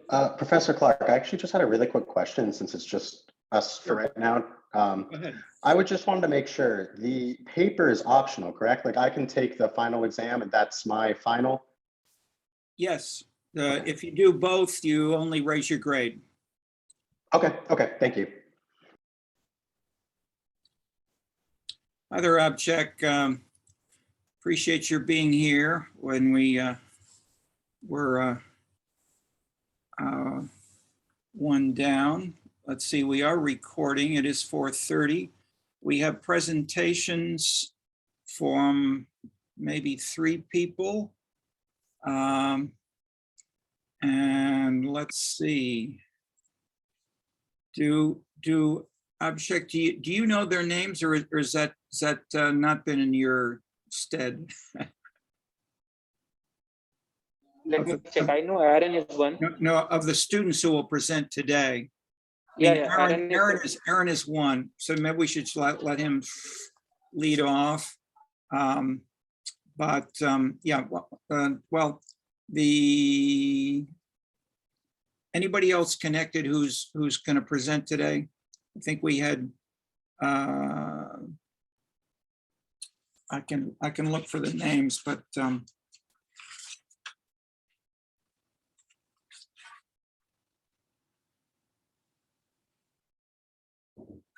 Professor Clark, I actually just had a really quick question since it's just us for right now. Go ahead. I would just wanted to make sure the paper is optional, correct? Like I can take the final exam and that's my final? Yes, if you do both, you only raise your grade. Okay, thank you. Other object, appreciate your being here when we were one down. Let's see, we are recording. It is 4:30. We have presentations from maybe 3 people. And let's see. Do Abhishek, do you know their names, or is that not been in your stead? Let me check. I know Aaron is one. No, of the students who will present today. Yeah, Aaron is one. So maybe we should let him lead off. Yeah, well, anybody else connected who's going to present today? I think we had. I can look for the names, but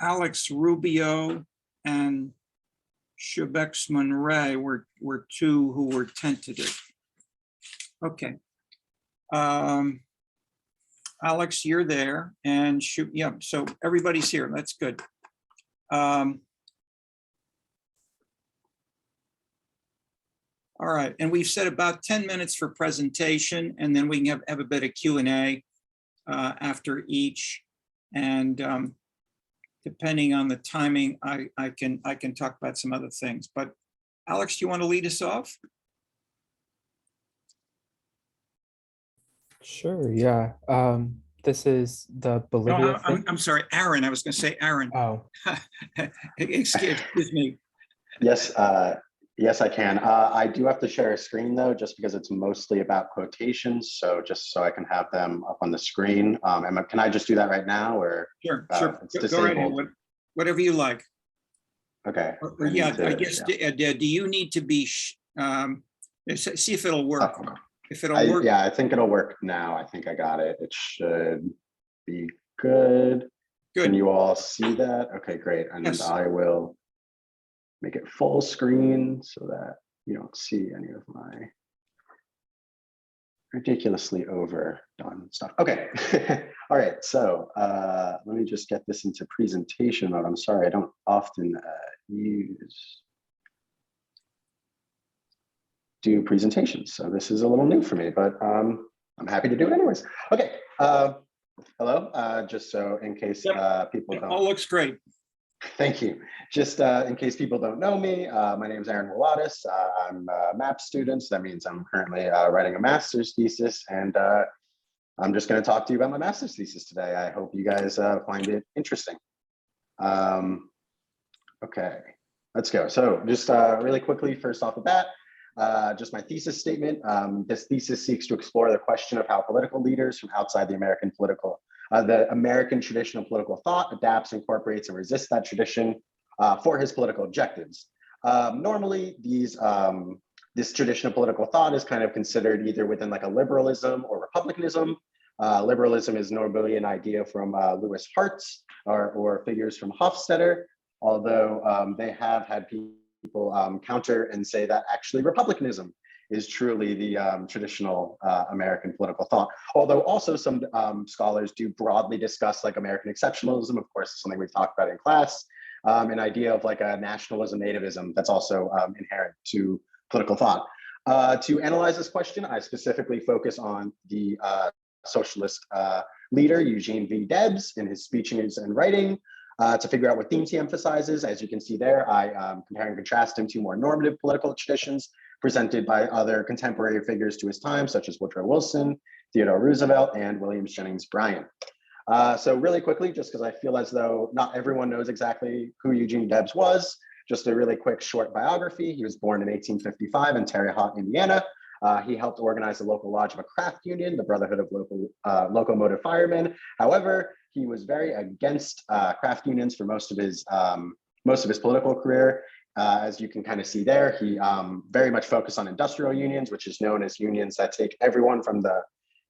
Alex Rubio and Shebex Ray were 2 who were tentative. Okay. Alex, you're there, and yeah, so everybody's here. That's good. All right, and we've set about 10 minutes for presentation, and then we can have a bit of Q&A after each. And depending on the timing, I can talk about some other things. But Alex, do you want to lead us off? Sure, yeah. This is the Bolivia. No, I'm sorry, Aaron. I was going to say Aaron. Oh. Excuse me. Yes, yes, I can. I do have to share a screen though, just because it's mostly about quotations. So just so I can have them up on the screen. Can I just do that right now, or? Sure. It's disabled. Go right ahead. Whatever you like. Okay. Yeah, I guess. Yeah. Do you need to be? See if it'll work. If it'll work. Yeah, I think it'll work now. I think I got it. It should be good. Good. Can you all see that? Okay, great. And yes. I will make it full screen so that you don't see any of my ridiculously overdone stuff. Okay. All right. So let me just get this into presentation mode. I'm sorry, I don't often do presentations, so this is a little new for me, but I'm happy to do it anyways. Okay. Hello. Just so in case people don't. All looks great. Thank you. Just in case people don't know me, my name is Aaron Wilatis. I'm a MAP student, so that means I'm currently writing a master's thesis, and I'm just going to talk to you about my master's thesis today. I hope you guys find it interesting. Okay, let's go. So just really quickly, first off the bat, just my thesis statement. This thesis seeks to explore the question of how political leaders from outside the American tradition of political thought adapts, incorporates, and resists that tradition for his political objectives. Normally, this tradition of political thought is kind of considered either within like a liberalism or republicanism. Liberalism is normally an idea from Louis Hartz or figures from Hofstadter, although they have had people counter and say that actually republicanism is truly the traditional American political thought. Although also some scholars do broadly discuss like American exceptionalism, of course, something we've talked about in class, an idea of like a nationalism, nativism that's also inherent to political thought. To analyze this question, I specifically focus on the socialist leader, Eugene V. Debs, in his speeches and writing, to figure out what themes he emphasizes. As you can see there, I compare and contrast him to more normative political traditions presented by other contemporary figures to his time, such as Woodrow Wilson, Theodore Roosevelt, and William Jennings Bryan. So really quickly, just because I feel as though not everyone knows exactly who Eugene Debs was, just a really quick short biography. He was born in 1855 in Terre Haute, Indiana. He helped organize the local lodge of a craft union, the Brotherhood of Local Locomotive Firemen. However, he was very against craft unions for most of his political career. As you can kind of see there, he very much focused on industrial unions, which is known as unions that take everyone from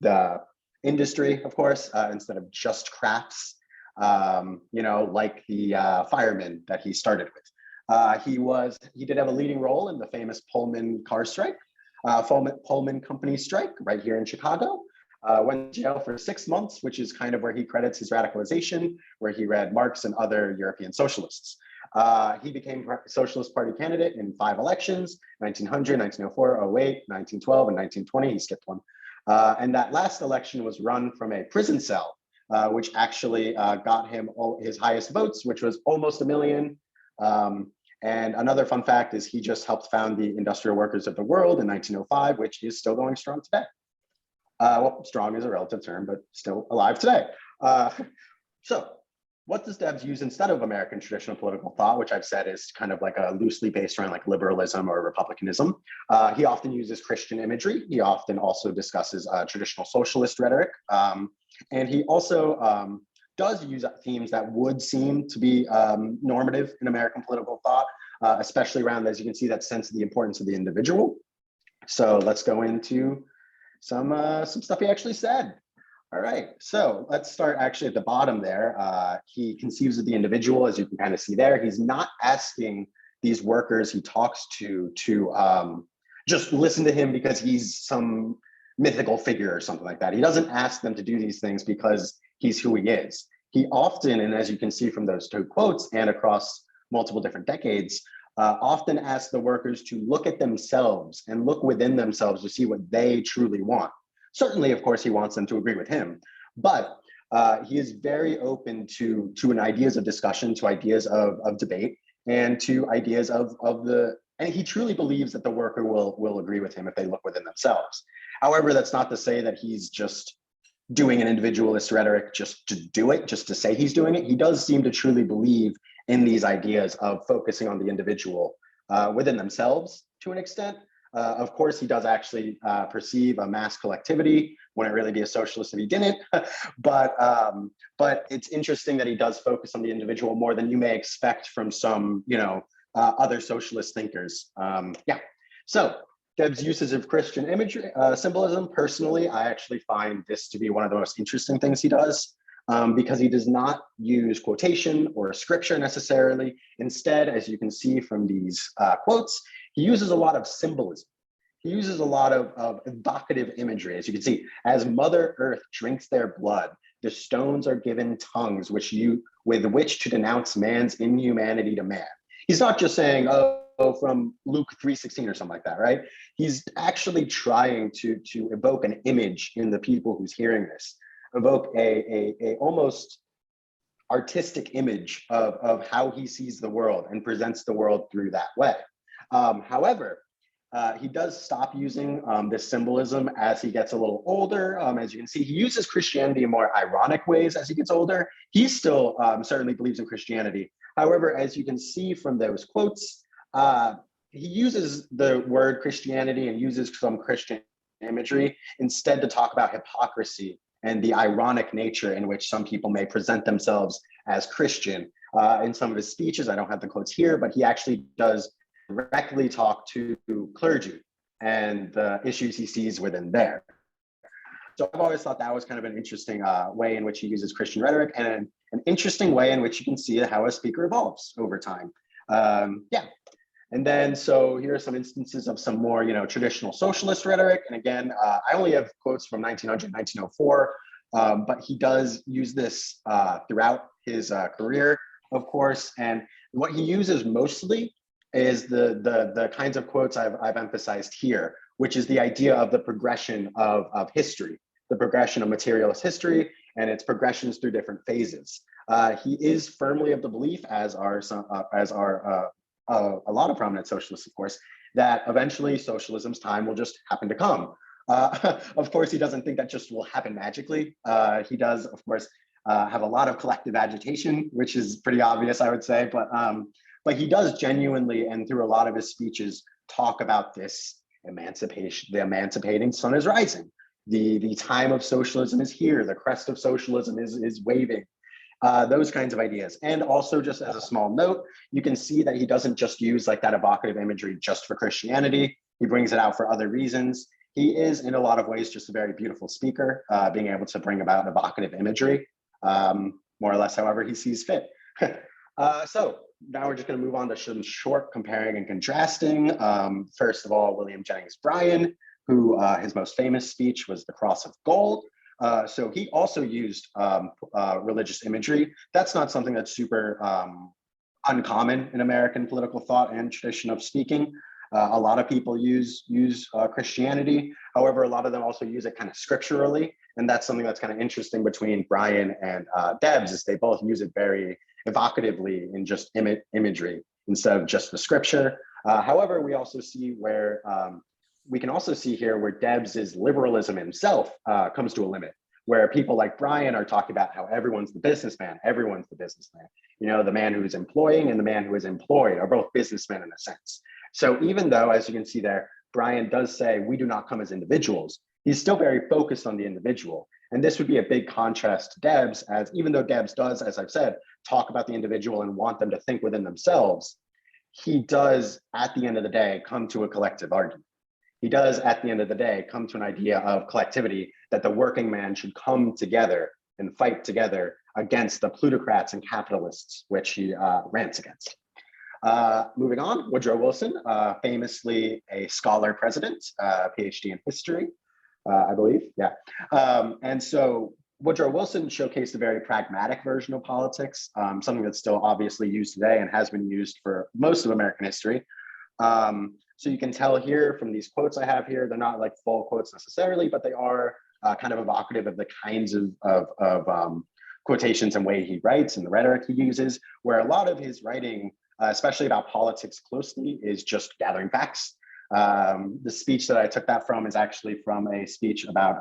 the industry, of course, instead of just crafts, like the firemen that he started with. He did have a leading role in the famous Pullman car strike, Pullman company strike right here in Chicago. Went to jail for 6 months, which is kind of where he credits his radicalization, where he read Marx and other European socialists. He became Socialist Party candidate in 5 elections, 1900, 1904, 08, 1912, and 1920. He skipped one. And that last election was run from a prison cell, which actually got him his highest votes, which was almost 1 million. And another fun fact is he just helped found the Industrial Workers of the World in 1905, which is still going strong today. Well, strong is a relative term, but still alive today. So what does Debs use instead of American traditional political thought, which I've said is kind of like a loosely based around like liberalism or republicanism? He often uses Christian imagery. He often also discusses traditional socialist rhetoric. And he also does use themes that would seem to be normative in American political thought, especially around, as you can see, that sense of the importance of the individual. So let's go into some stuff he actually said. All right, so let's start actually at the bottom there. He conceives of the individual, as you can kind of see there. He's not asking these workers he talks to just listen to him because he's some mythical figure or something like that. He doesn't ask them to do these things because he's who he is. He often, and as you can see from those 2 quotes and across multiple different decades, often asks the workers to look at themselves and look within themselves to see what they truly want. Certainly, of course, he wants them to agree with him, but he is very open to ideas of discussion, to ideas of debate, and to ideas and he truly believes that the worker will agree with him if they look within themselves. However, that's not to say that he's just doing an individualist rhetoric just to do it, just to say he's doing it. He does seem to truly believe in these ideas of focusing on the individual within themselves to an extent. Of course, he does actually perceive a mass collectivity. Wouldn't really be a socialist if he didn't. But it's interesting that he does focus on the individual more than you may expect from some, other socialist thinkers. So Debs' uses of Christian imagery, symbolism. Personally, I actually find this to be one of the most interesting things he does. Because he does not use quotation or scripture necessarily. Instead, as you can see from these quotes, he uses a lot of symbolism. He uses a lot of evocative imagery. As you can see, as Mother Earth drinks their blood, the stones are given tongues with which to denounce man's inhumanity to man. He's not just saying, from Luke 3:16 or something like that, right? He's actually trying to evoke an image in the people who's hearing this, evoke a almost artistic image of how he sees the world and presents the world through that way. However, he does stop using this symbolism as he gets a little older. As you can see, he uses Christianity in more ironic ways as he gets older. He still certainly believes in Christianity. However, as you can see from those quotes, he uses the word Christianity and uses some Christian imagery instead to talk about hypocrisy and the ironic nature in which some people may present themselves as Christian. In some of his speeches, I don't have the quotes here, but he actually does directly talk to clergy and the issues he sees within there. So I've always thought that was kind of an interesting way in which he uses Christian rhetoric, and an interesting way in which you can see how a speaker evolves over time. And then, so here are some instances of some more, traditional socialist rhetoric. And again, I only have quotes from 1900, 1904, but he does use this throughout his career, of course. And what he uses mostly is the kinds of quotes I've emphasized here, which is the idea of the progression of history, the progression of materialist history and its progressions through different phases. He is firmly of the belief, as are a lot of prominent socialists, of course, that eventually socialism's time will just happen to come. Of course, he doesn't think that just will happen magically. He does, of course, have a lot of collective agitation, which is pretty obvious, I would say, but he does genuinely, and through a lot of his speeches, talk about this the emancipating sun is rising. The time of socialism is here. The crest of socialism is waving. Those kinds of ideas. And also, just as a small note, you can see that he doesn't just use like that evocative imagery just for Christianity. He brings it out for other reasons. He is, in a lot of ways, just a very beautiful speaker, being able to bring about evocative imagery, more or less however he sees fit. So now we're just going to move on to some short comparing and contrasting. First of all, William Jennings Bryan, who his most famous speech was The Cross of Gold. So he also used religious imagery. That's not something that's super uncommon in American political thought and tradition of speaking. A lot of people use Christianity. However, a lot of them also use it kind of scripturally. And that's something that's kind of interesting between Bryan and Debs, is they both use it very evocatively in just imagery instead of just the scripture. However, we also see where we can also see here where Debs's liberalism himself comes to a limit, where people like Bryan are talking about how everyone's the businessman. Everyone's the businessman. You know, the man who is employing and the man who is employed are both businessmen in a sense. So even though, as you can see there, Bryan does say we do not come as individuals, he's still very focused on the individual. And this would be a big contrast to Debs, as even though Debs does, as I've said, talk about the individual and want them to think within themselves, he does, at the end of the day, come to a collective argument. He does, at the end of the day, come to an idea of collectivity, that the working man should come together and fight together against the plutocrats and capitalists, which he rants against. Moving on, Woodrow Wilson, famously a scholar president, PhD in history, I believe, yeah. And so Woodrow Wilson showcased a very pragmatic version of politics, something that's still obviously used today and has been used for most of American history. So you can tell here from these quotes I have here, they're not like full quotes necessarily, but they are kind of evocative of the kinds of quotations and way he writes and the rhetoric he uses, where a lot of his writing, especially about politics closely, is just gathering facts. The speech that I took that from is actually from a speech about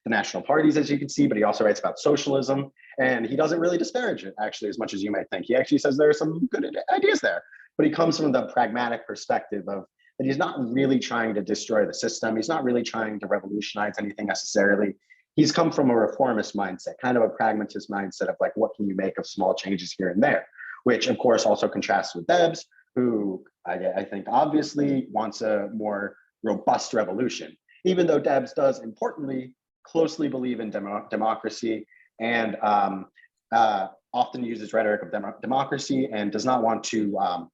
the national parties, as you can see, but he also writes about socialism, and he doesn't really disparage it actually as much as you might think. He actually says there are some good ideas there, but he comes from the pragmatic perspective of that he's not really trying to destroy the system. He's not really trying to revolutionize anything necessarily. He's come from a reformist mindset, kind of a pragmatist mindset of like, what can you make of small changes here and there, which of course also contrasts with Debs, who I think obviously wants a more robust revolution, even though Debs does importantly closely believe in democracy and often uses rhetoric of democracy and does not want to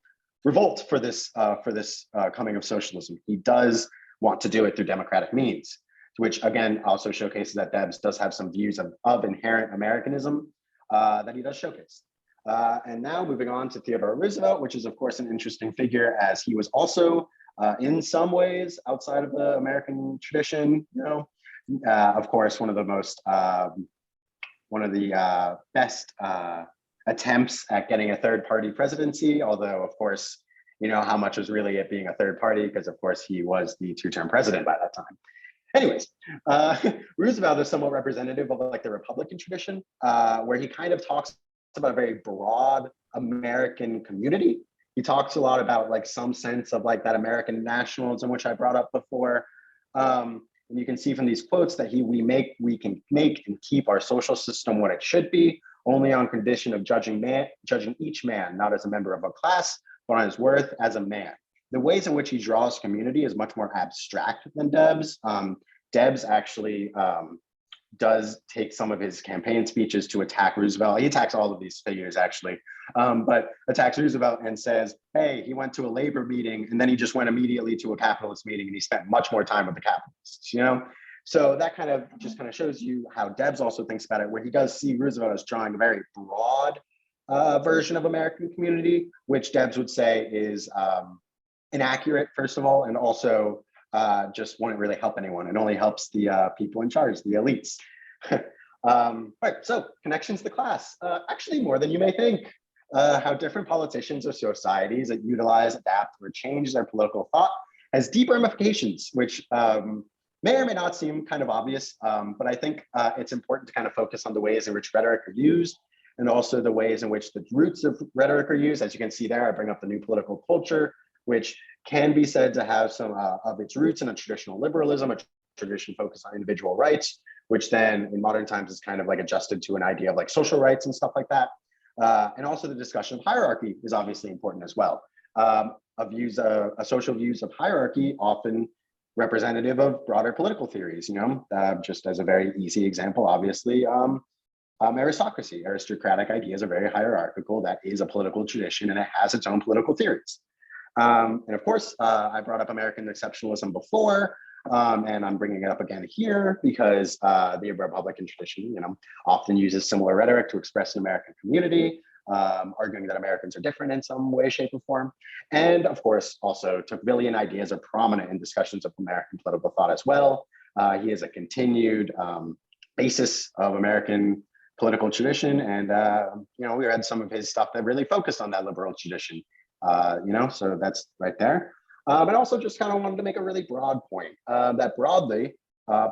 revolt for this coming of socialism. He does want to do it through democratic means, which again also showcases that Debs does have some views of inherent Americanism that he does showcase. And now moving on to Theodore Roosevelt, which is of course an interesting figure, as he was also in some ways outside of the American tradition. You know, of course, one of the best attempts at getting a third party presidency, although of course, you know how much was really it being a third party, because of course he was the two-term president by that time. Anyways, Roosevelt is somewhat representative of like the Republican tradition, where he kind of talks about a very broad American community. He talks a lot about like some sense of like that American nationalism, which I brought up before. And you can see from these quotes that we can make and keep our social system what it should be, only on condition of judging each man, not as a member of a class, but on his worth as a man. The ways in which he draws community is much more abstract than Debs. Debs actually does take some of his campaign speeches to attack Roosevelt. He attacks all of these figures actually, but attacks Roosevelt and says, hey, he went to a labor meeting and then he just went immediately to a capitalist meeting and he spent much more time with the capitalists, you know? So that kind of shows you how Debs also thinks about it, where he does see Roosevelt as drawing a very broad version of American community, which Debs would say is inaccurate, first of all, and also just wouldn't really help anyone. It only helps the people in charge, the elites. Right, so connections to class. Actually, more than you may think. How different politicians or societies that utilize, adapt, or change their political thought has deep ramifications, which may or may not seem kind of obvious, but I think it's important to kind of focus on the ways in which rhetoric are used, and also the ways in which the roots of rhetoric are used. As you can see there, I bring up the new political culture which can be said to have some of its roots in a traditional liberalism, a tradition focused on individual rights, which then in modern times is kind of like adjusted to an idea of like social rights and stuff like that. And also the discussion of hierarchy is obviously important as well. Social views of hierarchy often representative of broader political theories, just as a very easy example, obviously, aristocracy. Aristocratic ideas are very hierarchical. That is a political tradition and it has its own political theories. And of course, I brought up American exceptionalism before, and I'm bringing it up again here because the Republican tradition, often uses similar rhetoric to express an American community, arguing that Americans are different in some way, shape, or form. And of course, also Tocquevillian ideas are prominent in discussions of American political thought as well. He is a continued basis of American political tradition. And, we read some of his stuff that really focused on that liberal tradition, so that's right there. But also just kind of wanted to make a really broad point that broadly,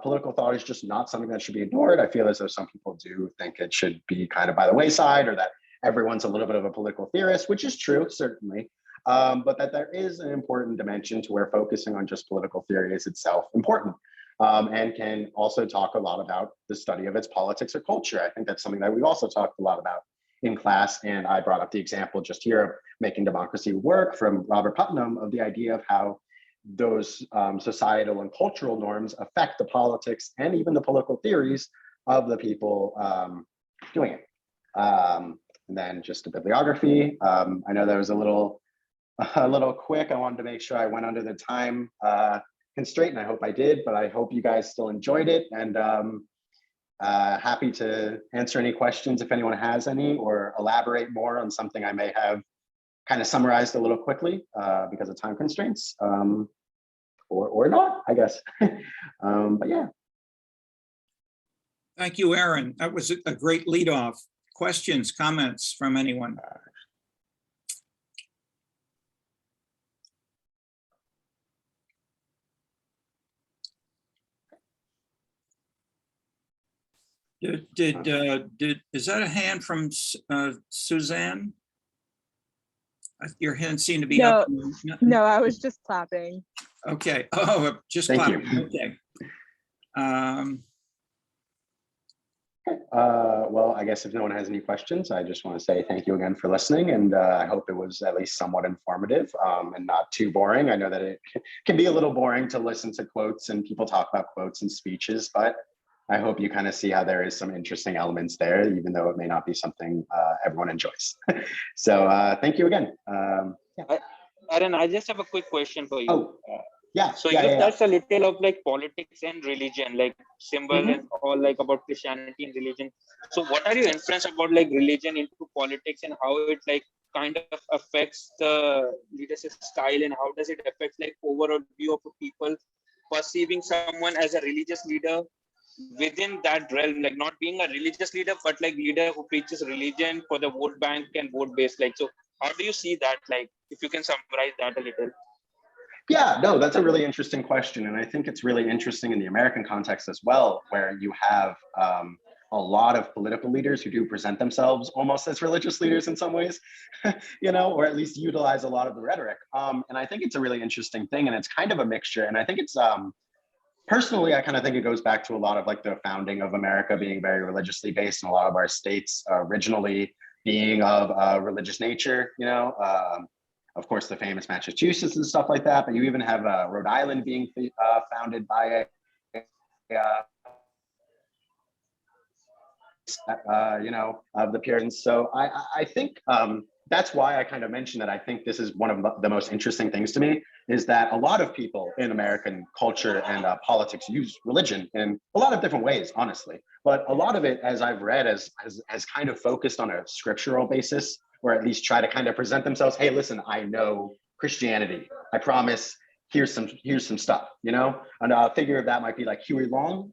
political thought is just not something that should be ignored. I feel as though some people do think it should be kind of by the wayside, or that everyone's a little bit of a political theorist, which is true, certainly. But that there is an important dimension to where focusing on just political theory is itself important, and can also talk a lot about the study of its politics or culture. I think that's something that we've also talked a lot about in class. And I brought up the example just here of Making Democracy Work from Robert Putnam, of the idea of how those societal and cultural norms affect the politics and even the political theories of the people doing it. And then just a bibliography. I know that was a little quick. I wanted to make sure I went under the time constraint, and I hope I did, but I hope you guys still enjoyed it. And happy to answer any questions if anyone has any, or elaborate more on something I may have kind of summarized a little quickly because of time constraints, or not, I guess. But yeah. Thank you, Aaron. That was a great lead off. Questions, comments from anyone? Is that a hand from Suzanne? Your hand seemed to be up. No, I was just clapping. Okay. Oh, just Thank clapping. you. Okay. Well, I guess if no one has any questions, I just want to say thank you again for listening, and I hope it was at least somewhat informative and not too boring. I know that it can be a little boring to listen to quotes and people talk about quotes and speeches, but I hope you kind of see how there is some interesting elements there, even though it may not be something everyone enjoys. So thank you again. Yeah. Aaron, I just have a quick question for you. Oh, yeah. So yeah, you yeah, touched a little of like politics and religion, like symbol and all, like about Christianity and religion. So what are your inference about like religion into politics, and how it like kind of affects the leadership style, and how does it affect like overall view of people perceiving someone as a religious leader within that realm, like not being a religious leader, but like leader who preaches religion for the vote bank and vote base? Like, so how do you see that? Like, if you can summarize that a little. Yeah, no, that's a really interesting question. And I think it's really interesting in the American context as well, where you have a lot of political leaders who do present themselves almost as religious leaders in some ways, or at least utilize a lot of the rhetoric. And I think it's a really interesting thing, and it's kind of a mixture. And I think it's, personally, I kind of think it goes back to a lot of like the founding of America being very religiously based, and a lot of our states originally being of religious nature, of course, the famous Massachusetts and stuff like that, but you even have Rhode Island being founded by of the Puritans. So I think that's why I kind of mentioned that I think this is one of the most interesting things to me, is that a lot of people in American culture and politics use religion in a lot of different ways, honestly. But a lot of it, as I've read, has kind of focused on a scriptural basis, or at least try to kind of present themselves, hey, listen, I know Christianity. I promise, here's some stuff, And a figure of that might be like Huey Long.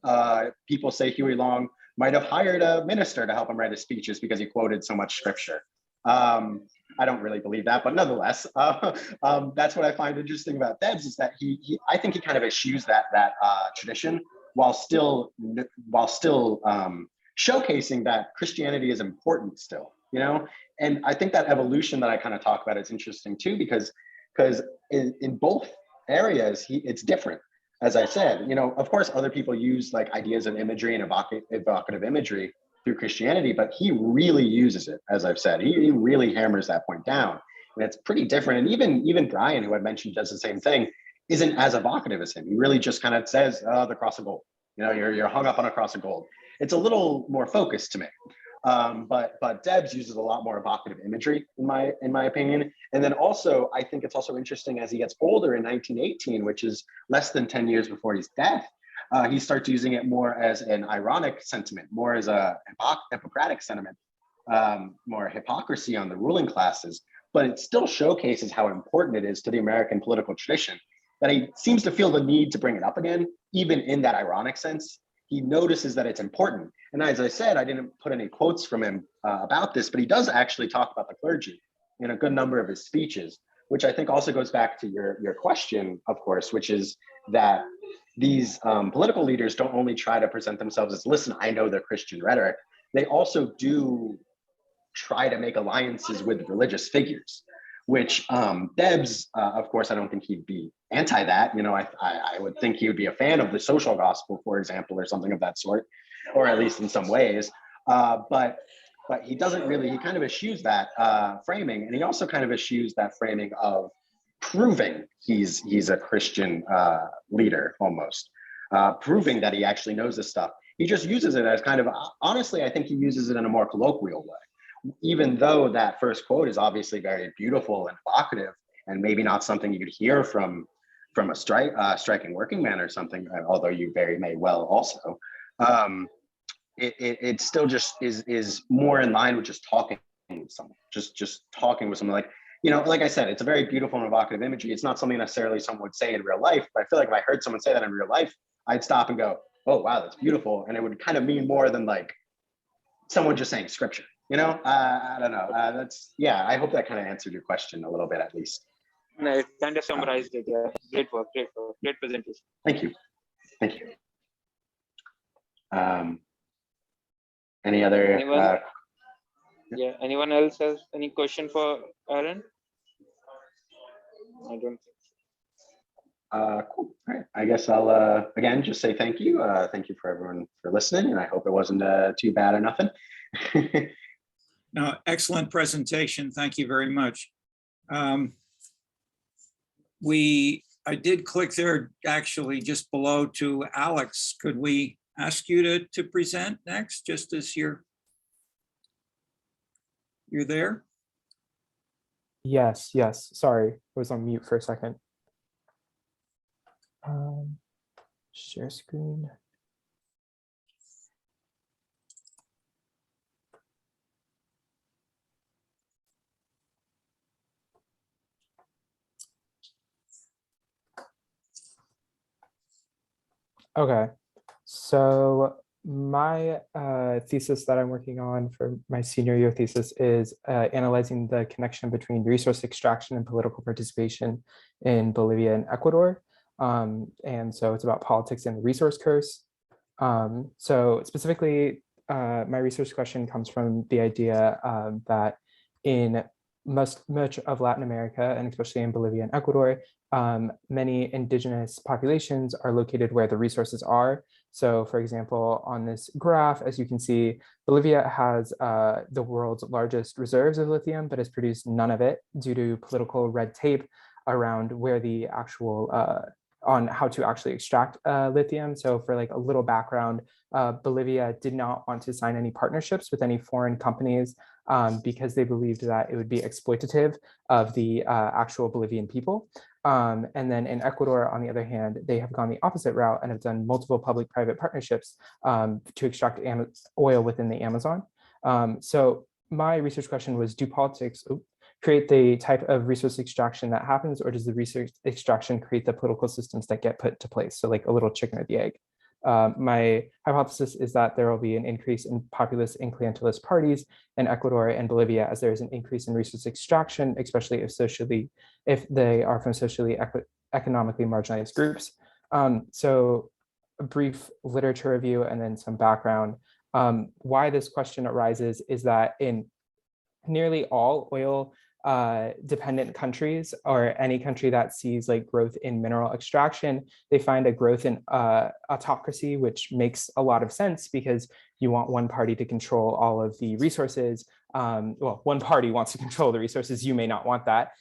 People say Huey Long might have hired a minister to help him write his speeches because he quoted so much scripture. I don't really believe that, but nonetheless, that's what I find interesting about Debs, is that I think he kind of eschews that tradition while still showcasing that Christianity is important still, And I think that evolution that I kind of talk about is interesting too, because because in both areas, it's different. As I said, you know, of course, other people use like ideas of imagery and evocative imagery through Christianity, but he really uses it, as I've said. He really hammers that point down. And it's pretty different. And even Brian, who I mentioned, does the same thing, isn't as evocative as him. He really just kind of says, oh, the cross of gold. You know, you're hung up on a cross of gold. It's a little more focused to me. But Debs uses a lot more evocative imagery, in my opinion. And then also, I think it's also interesting as he gets older in 1918, which is less than 10 years before his death, he starts using it more as an ironic sentiment, more as a Hippocratic sentiment, more hypocrisy on the ruling classes. But it still showcases how important it is to the American political tradition that he seems to feel the need to bring it up again, even in that ironic sense. He notices that it's important. And as I said, I didn't put any quotes from him about this, but he does actually talk about the clergy in a good number of his speeches, which I think also goes back to your question, of course, which is that these political leaders don't only try to present themselves as, listen, I know their Christian rhetoric, they also do try to make alliances with religious figures, which Debs, of course, I don't think he'd be anti that. You know, I would think he would be a fan of the social gospel, for example, or something of that sort, or at least in some ways. But he doesn't really, he kind of eschews that framing. And he also kind of eschews that framing of proving he's a Christian leader almost, proving that he actually knows this stuff. He just uses it as kind of, honestly, I think he uses it in a more colloquial way. Even though that first quote is obviously very beautiful and evocative, and maybe not something you could hear from a striking working man or something, although you very may well also, it still just is more in line with just talking with someone, just talking with someone. Like, you know, like I said, it's a very beautiful and evocative imagery. It's not something necessarily someone would say in real life, but I feel like if I heard someone say that in real life, I'd stop and go, oh, wow, that's beautiful. And it would kind of mean more than like someone just saying scripture. You know, I don't know. Yeah, I hope that kind of answered your question a little bit, at least. No, it kind of summarized it. Yeah, great work, great presentation. Thank you. Thank you. Any other? Anyone? Yeah, anyone else has any question for Aaron? I don't think. Cool. All right. I guess I'll again just say thank you. Thank you for everyone for listening, and I hope it wasn't too bad or nothing. No, excellent presentation. Thank you very much. I did click there actually just below to Alex. Could we ask you to present next, just as you're there? Yes. Sorry, I was on mute for a second. Share screen. Okay, so my thesis that I'm working on for my senior year thesis is analyzing the connection between resource extraction and political participation in Bolivia and Ecuador. And so it's about politics and the resource curse. So specifically, my research question comes from the idea that in much of Latin America, and especially in Bolivia and Ecuador, many indigenous populations are located where the resources are. So for example, on this graph, as you can see, Bolivia has the world's largest reserves of lithium, but has produced none of it due to political red tape around where the actual, on how to actually extract lithium. So for like a little background, Bolivia did not want to sign any partnerships with any foreign companies because they believed that it would be exploitative of the actual Bolivian people. And then in Ecuador, on the other hand, they have gone the opposite route and have done multiple public-private partnerships to extract oil within the Amazon. So my research question was, do politics create the type of resource extraction that happens, or does the resource extraction create the political systems that get put into place? So like a little chicken or the egg. My hypothesis is that there will be an increase in populist and clientelist parties in Ecuador and Bolivia as there is an increase in resource extraction, especially if they are from socially economically marginalized groups. So a brief literature review and then some background. Why this question arises is that in nearly all oil dependent countries or any country that sees like growth in mineral extraction, they find a growth in autocracy, which makes a lot of sense because you want one party to control all of the resources. Well, one party wants to control the resources, you may not want that.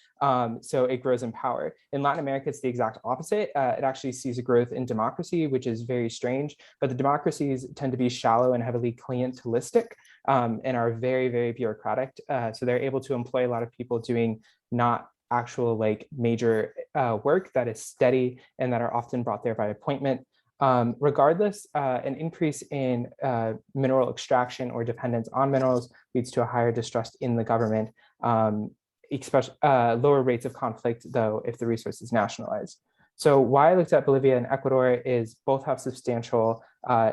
So it grows in power. In Latin America, it's the exact opposite. It actually sees a growth in democracy, which is very strange, but the democracies tend to be shallow and heavily clientelistic and are very, very bureaucratic. So they're able to employ a lot of people doing not actual like major work that is steady and that are often brought there by appointment. Regardless, an increase in mineral extraction or dependence on minerals leads to a higher distrust in the government, especially lower rates of conflict, though, if the resource is nationalized. So why I looked at Bolivia and Ecuador is both have substantial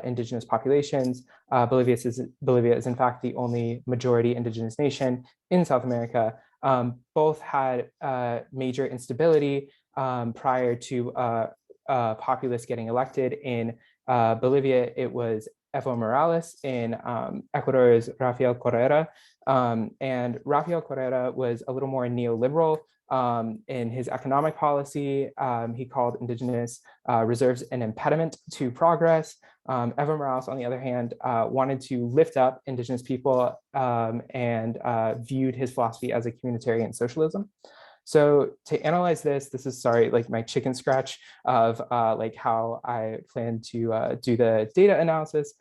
indigenous populations. Bolivia is in fact the only majority indigenous nation in South America. Both had major instability prior to populists getting elected. In Bolivia, it was Evo Morales. In Ecuador is Rafael Correa. And Rafael Correa was a little more neoliberal in his economic policy. He called indigenous reserves an impediment to progress. Evo Morales, on the other hand, wanted to lift up indigenous people and viewed his philosophy as a communitarian socialism. So to analyze this is sorry, like my chicken scratch of like how I plan to do the data analysis.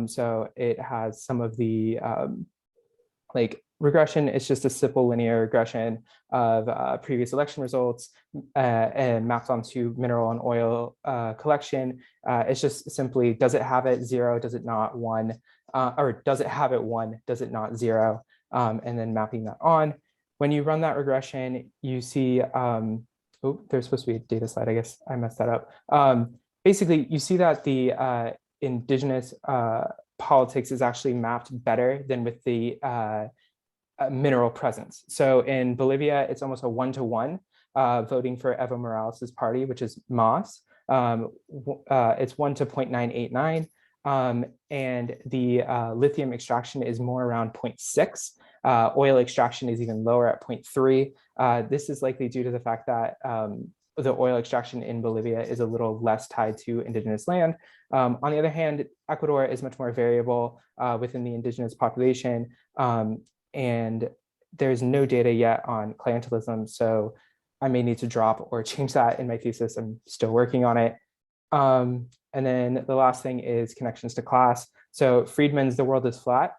So it has some of the like regression. It's just a simple linear regression of previous election results and mapped onto mineral and oil collection. It's just simply, does it have it 0, does it not 1, or does it have it 1, does it not 0, and then mapping that on. When you run that regression, you see, oh, there's supposed to be a data slide, I guess I messed that up. Basically, you see that the indigenous politics is actually mapped better than with the mineral presence. So in Bolivia, it's almost a 1-to-1 voting for Evo Morales' party, which is MAS. It's 1 to 0.989. And the lithium extraction is more around 0.6. Oil extraction is even lower at 0.3. This is likely due to the fact that the oil extraction in Bolivia is a little less tied to indigenous land. On the other hand, Ecuador is much more variable within the indigenous population. And there's no data yet on clientelism. So I may need to drop or change that in my thesis. I'm still working on it. And then the last thing is connections to class. So Friedman's "The World is Flat."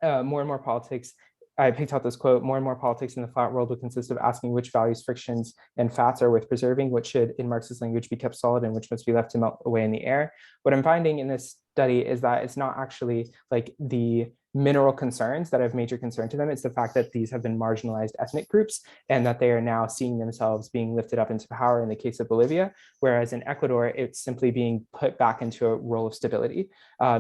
More and more politics, I picked out this quote, more and more politics in the flat world will consist of asking which values, frictions, and fats are worth preserving, which should, in Marxist language, be kept solid and which must be left to melt away in the air. What I'm finding in this study is that it's not actually like the mineral concerns that have major concern to them. It's the fact that these have been marginalized ethnic groups and that they are now seeing themselves being lifted up into power in the case of Bolivia, whereas in Ecuador, it's simply being put back into a role of stability.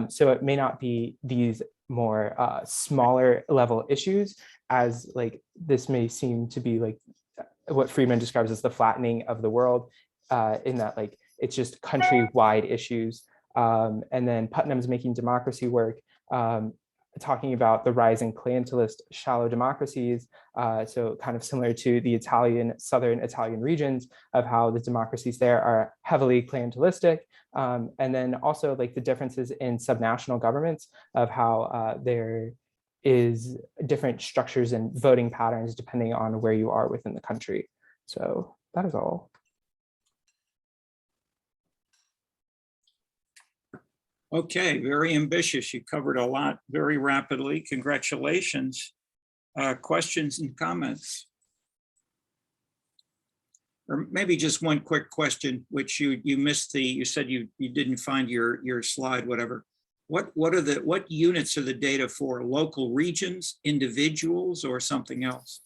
So it may not be these more smaller level issues as like this may seem to be like what Friedman describes as the flattening of the world in that like it's just countrywide issues. And then Putnam's Making Democracy work, talking about the rise in clientelist shallow democracies. So kind of similar to the southern Italian regions of how the democracies there are heavily clientelistic. And then also like the differences in subnational governments of how there is different structures and voting patterns depending on where you are within the country. So that is all. Okay, very ambitious. You covered a lot very rapidly. Congratulations. Questions and comments? Or maybe just one quick question, which you missed you said you didn't find your slide, whatever. What units are the data for? Local regions, individuals, or something else?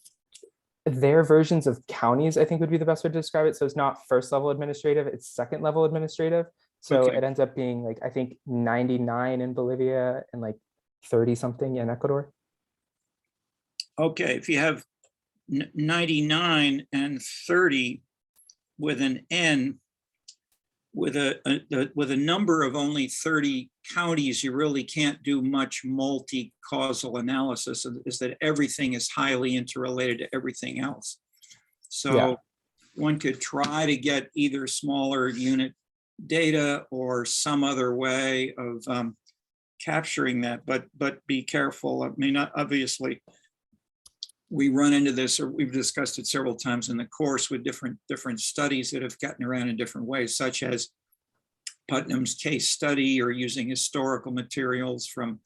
Their versions of counties, I think would be the best way to describe it. So it's not first level administrative, it's second level administrative. So Okay. It ends up being like, I think 99 in Bolivia and like 30 something in Ecuador. Okay, if you have 99 and 30 with an N, with a number of only 30 counties, you really can't do much multi-causal analysis, is that everything is highly interrelated to everything else. So Yeah. one could try to get either smaller unit data or some other way of capturing that, but be careful. I mean, obviously, we run into this, or we've discussed it several times in the course with different studies that have gotten around in different ways, such as Putnam's case study, or using historical materials from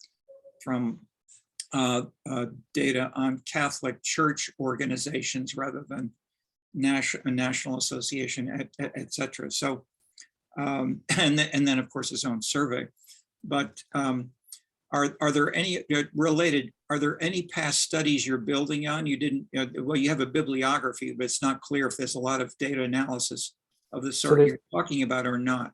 data on Catholic Church organizations rather than national association, et cetera. So, and then of course his own survey. But are there any related? Are there any past studies you're building on? You didn't. Well, you have a bibliography, but it's not clear if there's a lot of data analysis of the sort you're talking about or not.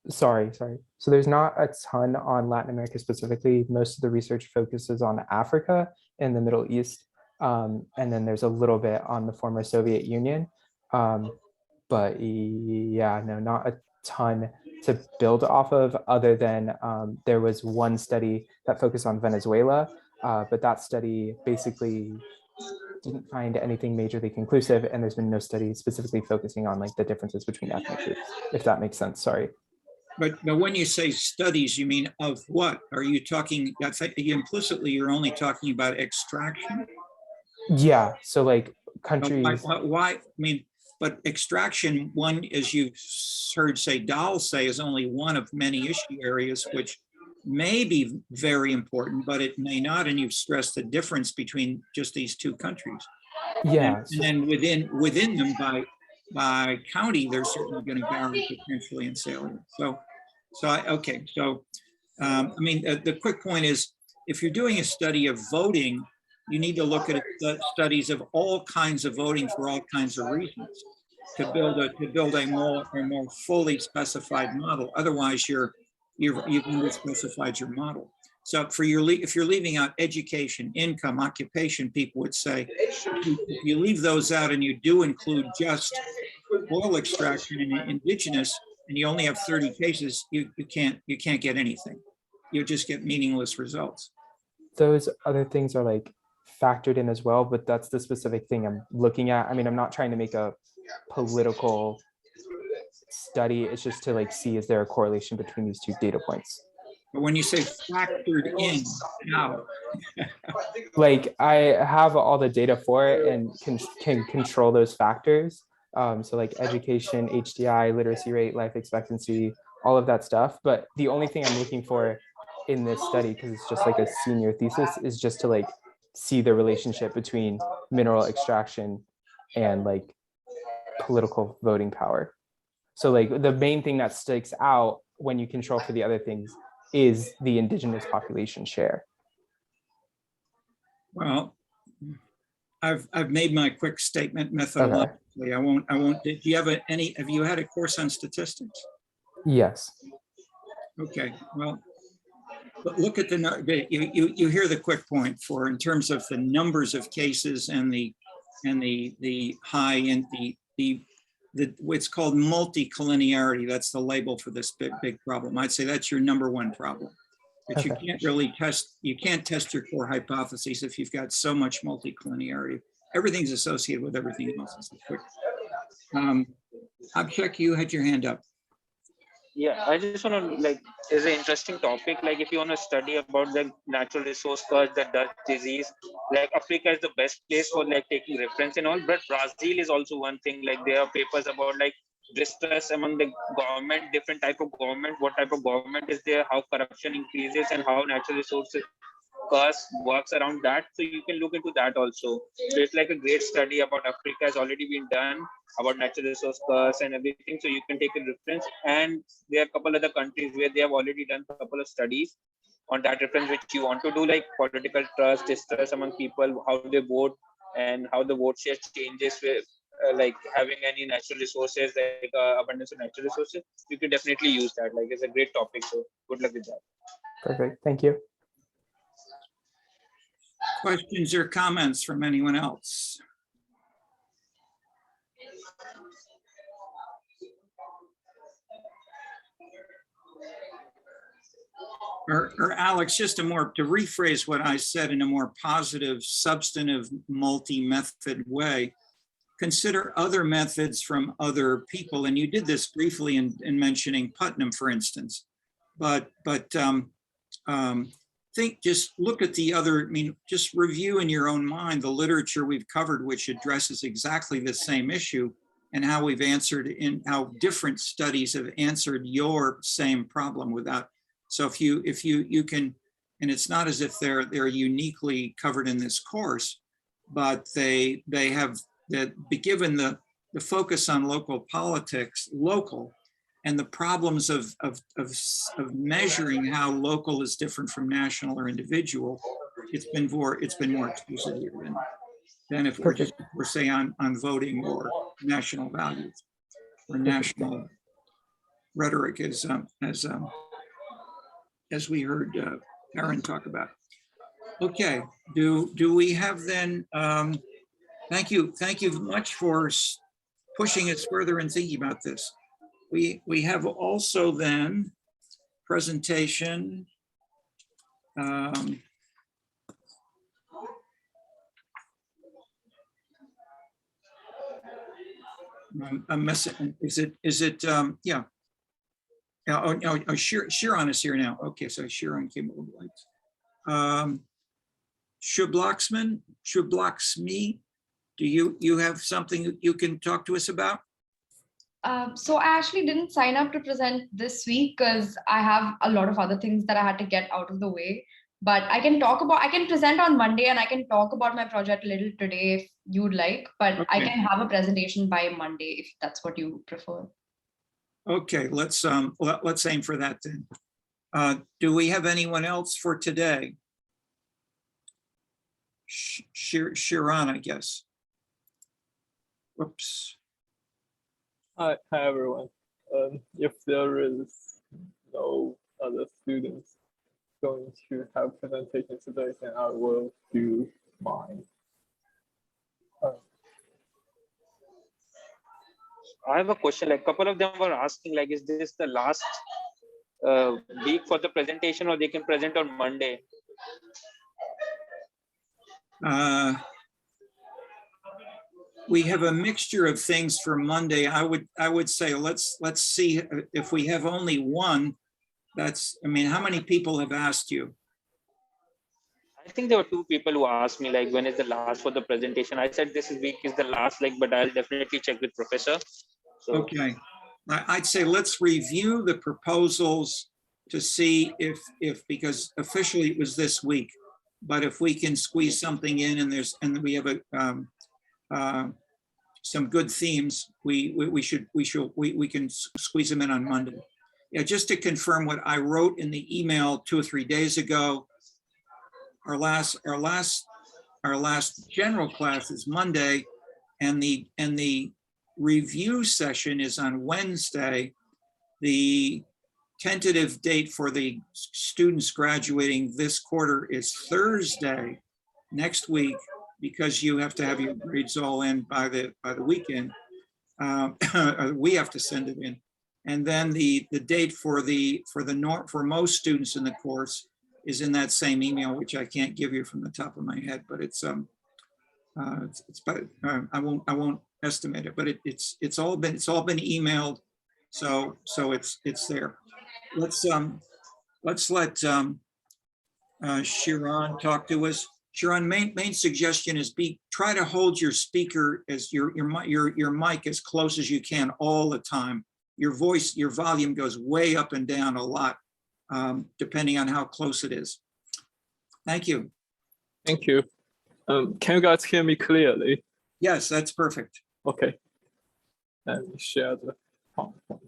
Sorry. So there's not a ton on Latin America specifically. Most of the research focuses on Africa and the Middle East. And then there's a little bit on the former Soviet Union. But yeah, no, not a ton to build off of, other than there was one study that focused on Venezuela, but that study basically didn't find anything majorly conclusive, and there's been no study specifically focusing on like the differences between ethnic groups, if that makes sense. Sorry. But when you say studies, you mean of what? Are you talking, I think implicitly you're only talking about extraction? Yeah, so like countries. Why? I mean, but extraction, one, as you heard say, Dahl say, is only one of many issue areas, which may be very important, but it may not. And you've stressed the difference between just these two countries. Yeah. And then within them by county, they're certainly going to vary potentially in salient. Okay. So, I mean, the quick point is, if you're doing a study of voting, you need to look at studies of all kinds of voting for all kinds of reasons to build a more fully specified model. Otherwise, you've underspecified your model. So if you're leaving out education, income, occupation, people would say, if you leave those out and you do include just oil extraction and indigenous, and you only have 30 cases, you can't get anything. You'll just get meaningless results. Those other things are like factored in as well, but that's the specific thing I'm looking at. I mean, I'm not trying to make a political study. It's just to like see, is there a correlation between these two data points? But when you say factored in, now, like I have all the data for it and can control those factors. So like education, HDI, literacy rate, life expectancy, all of that stuff. But the only thing I'm looking for in this study, because it's just like a senior thesis, is just to like see the relationship between mineral extraction and like political voting power. So like the main thing that sticks out when you control for the other things is the indigenous population share. well, I've made my quick statement methodologically. Okay. I won't. Have you had a course on statistics? Yes. Okay. Well, but look at you hear the quick point for in terms of the numbers of cases and the high and the what's called multicollinearity. That's the label for this big problem. I'd say that's your number one problem. But you can't really test, you can't test your core hypotheses if you've got so much multicollinearity. Everything's associated with everything else. Abhishek, you had your hand up. Yeah, I just want to like, it's an interesting topic. Like if you want to study about the natural resource curse, the Dutch disease, like Africa is the best place for like taking reference and all, but Brazil is also one thing. Like there are papers about like distress among the government, different type of government, what type of government is there, how corruption increases and how natural resources curse works around that. So you can look into that also. So it's like a great study about Africa has already been done about natural resource curse and everything. So you can take a reference. And there are a couple other countries where they have already done a couple of studies on that reference, which you want to do, like political trust, distrust among people, how they vote and how the vote share changes with like having any natural resources, like abundance of natural resources. You can definitely use that. Like it's a great topic. So good luck with that. Perfect. Thank you. Questions or comments from anyone else? Or Alex, just to rephrase what I said in a more positive, substantive, multi-method way, consider other methods from other people. And you did this briefly in mentioning Putnam, for instance. But just look at the other, just review in your own mind the literature we've covered, which addresses exactly the same issue, and how we've answered how different studies have answered your same problem without. So if you can, and it's not as if they're uniquely covered in this course, but they have that, given the focus on local politics, and the problems of measuring how local is different from national or individual, it's been more exclusive here than if we're say on voting or national values or national rhetoric, as we heard Aaron talk about. Okay, do we have then? Thank you much for pushing us further and thinking about this. We have also then presentation. I'm missing. Is it? Yeah. Oh, Sharon is here now. Okay, so Sharon came a little late. Shublaxmi, do you have something you can talk to us about? So I actually didn't sign up to present this week because I have a lot of other things that I had to get out of the way. But I can present on Monday, and I can talk about my project a little today if you'd like, but okay. I can have a presentation by Monday if that's what you prefer. Okay, let's aim for that then. Do we have anyone else for today? Sharon, I guess. Whoops. Hi everyone. If there is no other students going to have presentation today, then I will do mine. I have a question. Like, a couple of them were asking, like, is this the last week for the presentation, or they can present on Monday? We have a mixture of things for Monday. I would say let's see if we have only one. How many people have asked you? I think there were 2 people who asked me, like, when is the last for the presentation? I said this week is the last, like, but I'll definitely check with professor. So. Okay, I'd say let's review the proposals to see if because officially it was this week, but if we can squeeze something in and we have some good themes, we can squeeze them in on Monday. Yeah, just to confirm what I wrote in the email 2 or 3 days ago. Our last general class is Monday, and the review session is on Wednesday. The tentative date for the students graduating this quarter is Thursday next week, because you have to have your grades all in by the weekend. We have to send it in, and then the date for most students in the course is in that same email, which I can't give you from the top of my head, but it's I won't estimate it, but it's all been emailed, so it's there. Let's let Sharon talk to us. Sharon, main suggestion is try to hold your speaker as your mic as close as you can all the time. Your volume goes way up and down a lot, depending on how close it is. Thank you. Thank you. Can you guys hear me clearly? Yes, that's perfect. Okay. Let me share the PowerPoint.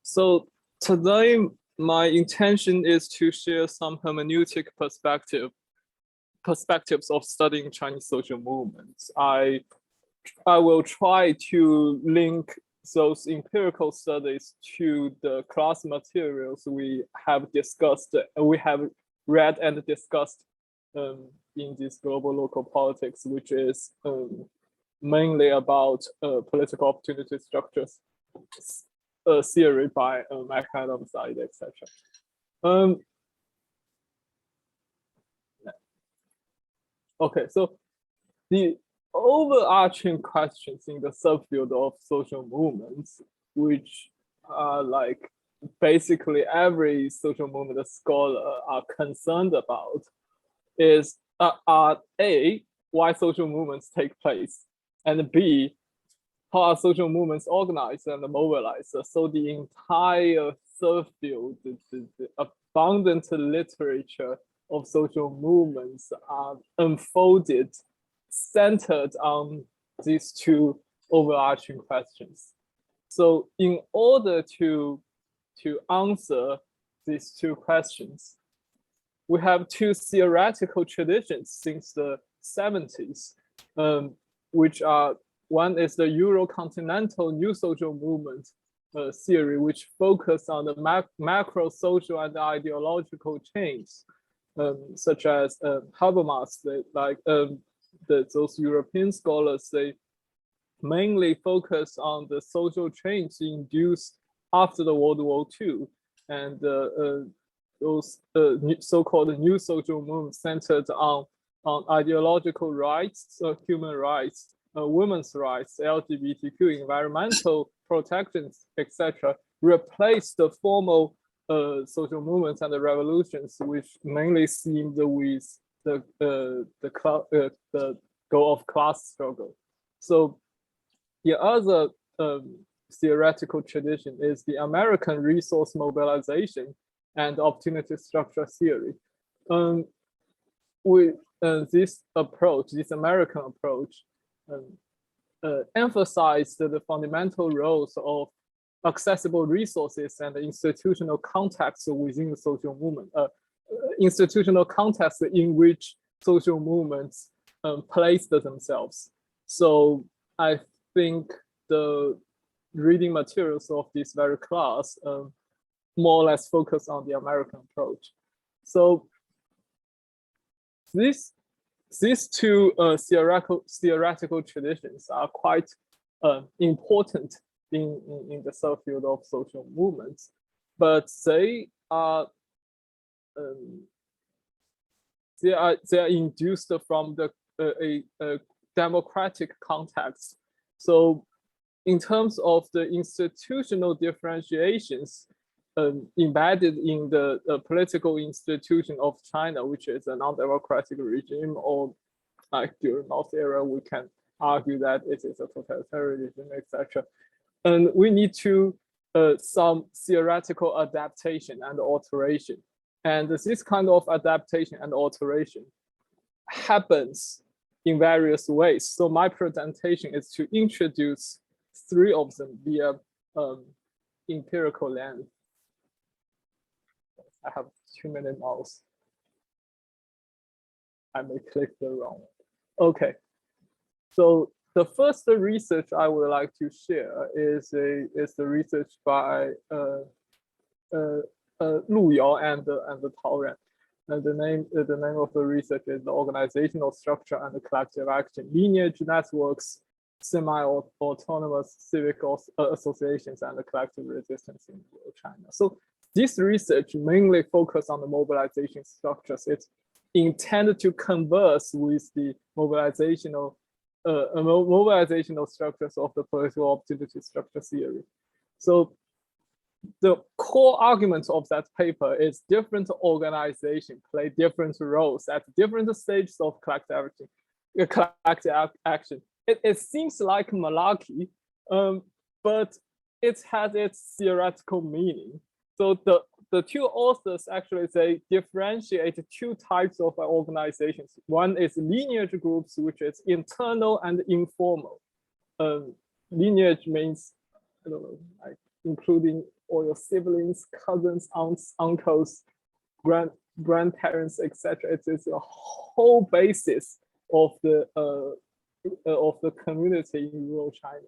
So today, my intention is to share some hermeneutic perspectives of studying Chinese social movements. I will try to link those empirical studies to the class materials we have read and discussed in this global local politics, which is mainly about political opportunity structures. theory by McAdam, Said, etc. Okay, so the overarching questions in the subfield of social movements, which are like basically every social movement scholar are concerned about, is are A, why social movements take place, and B, how are social movements organized and mobilized. So the entire subfield, the abundant literature of social movements are unfolded, centered on these two overarching questions. So in order to answer these two questions, we have two theoretical traditions since the 70s, which are, one is the Euro-continental new social movement theory, which focus on the macro social and ideological change, such as Habermas, those European scholars, they mainly focus on the social change induced after the World War II, and those so-called new social movements centered on ideological rights, human rights, women's rights, LGBTQ, environmental protections, etc., replaced the formal social movements and the revolutions, which mainly seemed with the goal of class struggle. So the other theoretical tradition is the American resource mobilization and opportunity structure theory. This approach, this American approach, emphasized the fundamental roles of accessible resources and institutional context within the social movement, institutional context in which social movements placed themselves. So I think the reading materials of this very class more or less focus on the American approach. So these two theoretical traditions are quite important in the subfield of social movements, but they are induced from a democratic context. So in terms of the institutional differentiations embedded in the political institution of China, which is a non-democratic regime, or like during Mao's era, we can argue that it is a totalitarian regime, etc. And we need to some theoretical adaptation and alteration. And this kind of adaptation and alteration happens in various ways. So my presentation is to introduce three of them via empirical lens. I have too many mouse. I may click the wrong one. Okay. So the first research I would like to share is the research by Lu Yao and Tao Ren. And the name of the research is the organizational structure and the collective action, lineage networks, semi-autonomous civic associations, and the collective resistance in rural China. So this research mainly focuses on the mobilization structures. It's intended to converse with the mobilizational structures of the political opportunity structure theory. So the core argument of that paper is different organizations play different roles at different stages of collective action. It seems like malarkey, but it has its theoretical meaning. So the two authors actually, they differentiate two types of organizations. One is lineage groups, which is internal and informal. Lineage means, I don't know, like including all your siblings, cousins, aunts, uncles, grandparents, etc. It is a whole basis of the community in rural China.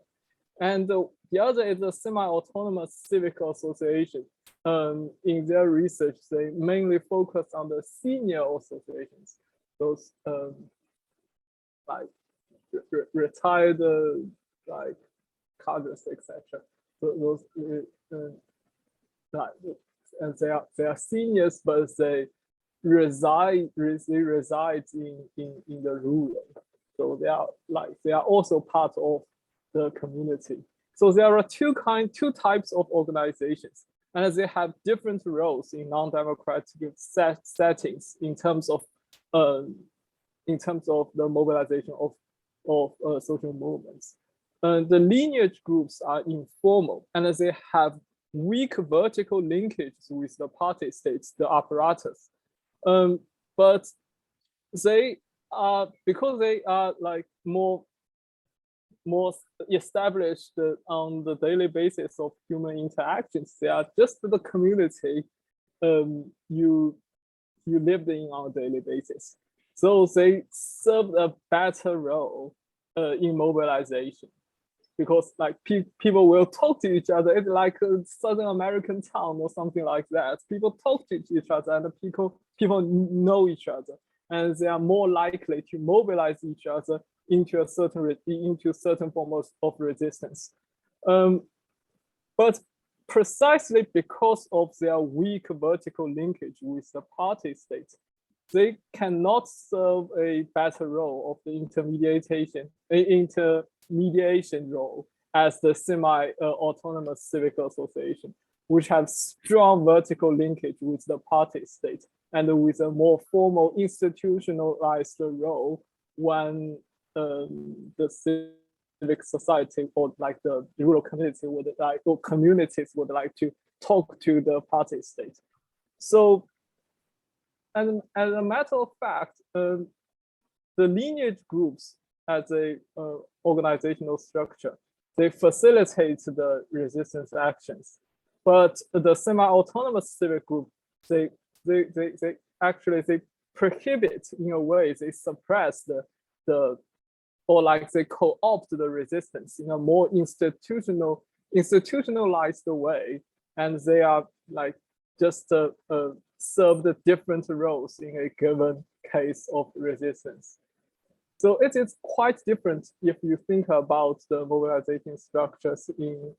And the other is a semi-autonomous civic association. In their research, they mainly focus on the senior associations, those like retired like cadres, etc. those and they are seniors, but they reside in the rural. So they are also part of the community. So there are two types of organizations, and they have different roles in non-democratic settings in terms of the mobilization of social movements. The lineage groups are informal, and they have weak vertical linkages with the party states, the apparatus. But they are, because they are like more established on the daily basis of human interactions. They are just the community you lived in on a daily basis. So they serve a better role in mobilization, because like people will talk to each other. It's like a Southern American town or something like that. People talk to each other, and people know each other, and they are more likely to mobilize each other into a certain form of resistance. But precisely because of their weak vertical linkage with the party states, they cannot serve a better role of the intermediation role as the semi-autonomous civic association, which have strong vertical linkage with the party state and with a more formal institutionalized role when the civic society or like the rural community communities would like to talk to the party state. So, and as a matter of fact, the lineage groups as a organizational structure, they facilitate the resistance actions. But the semi-autonomous civic group, they actually prohibit, in a way, they suppress or like they co-opt the resistance in a more institutionalized way, and they are like just serve the different roles in a given case of resistance. So it is quite different if you think about the mobilization structures in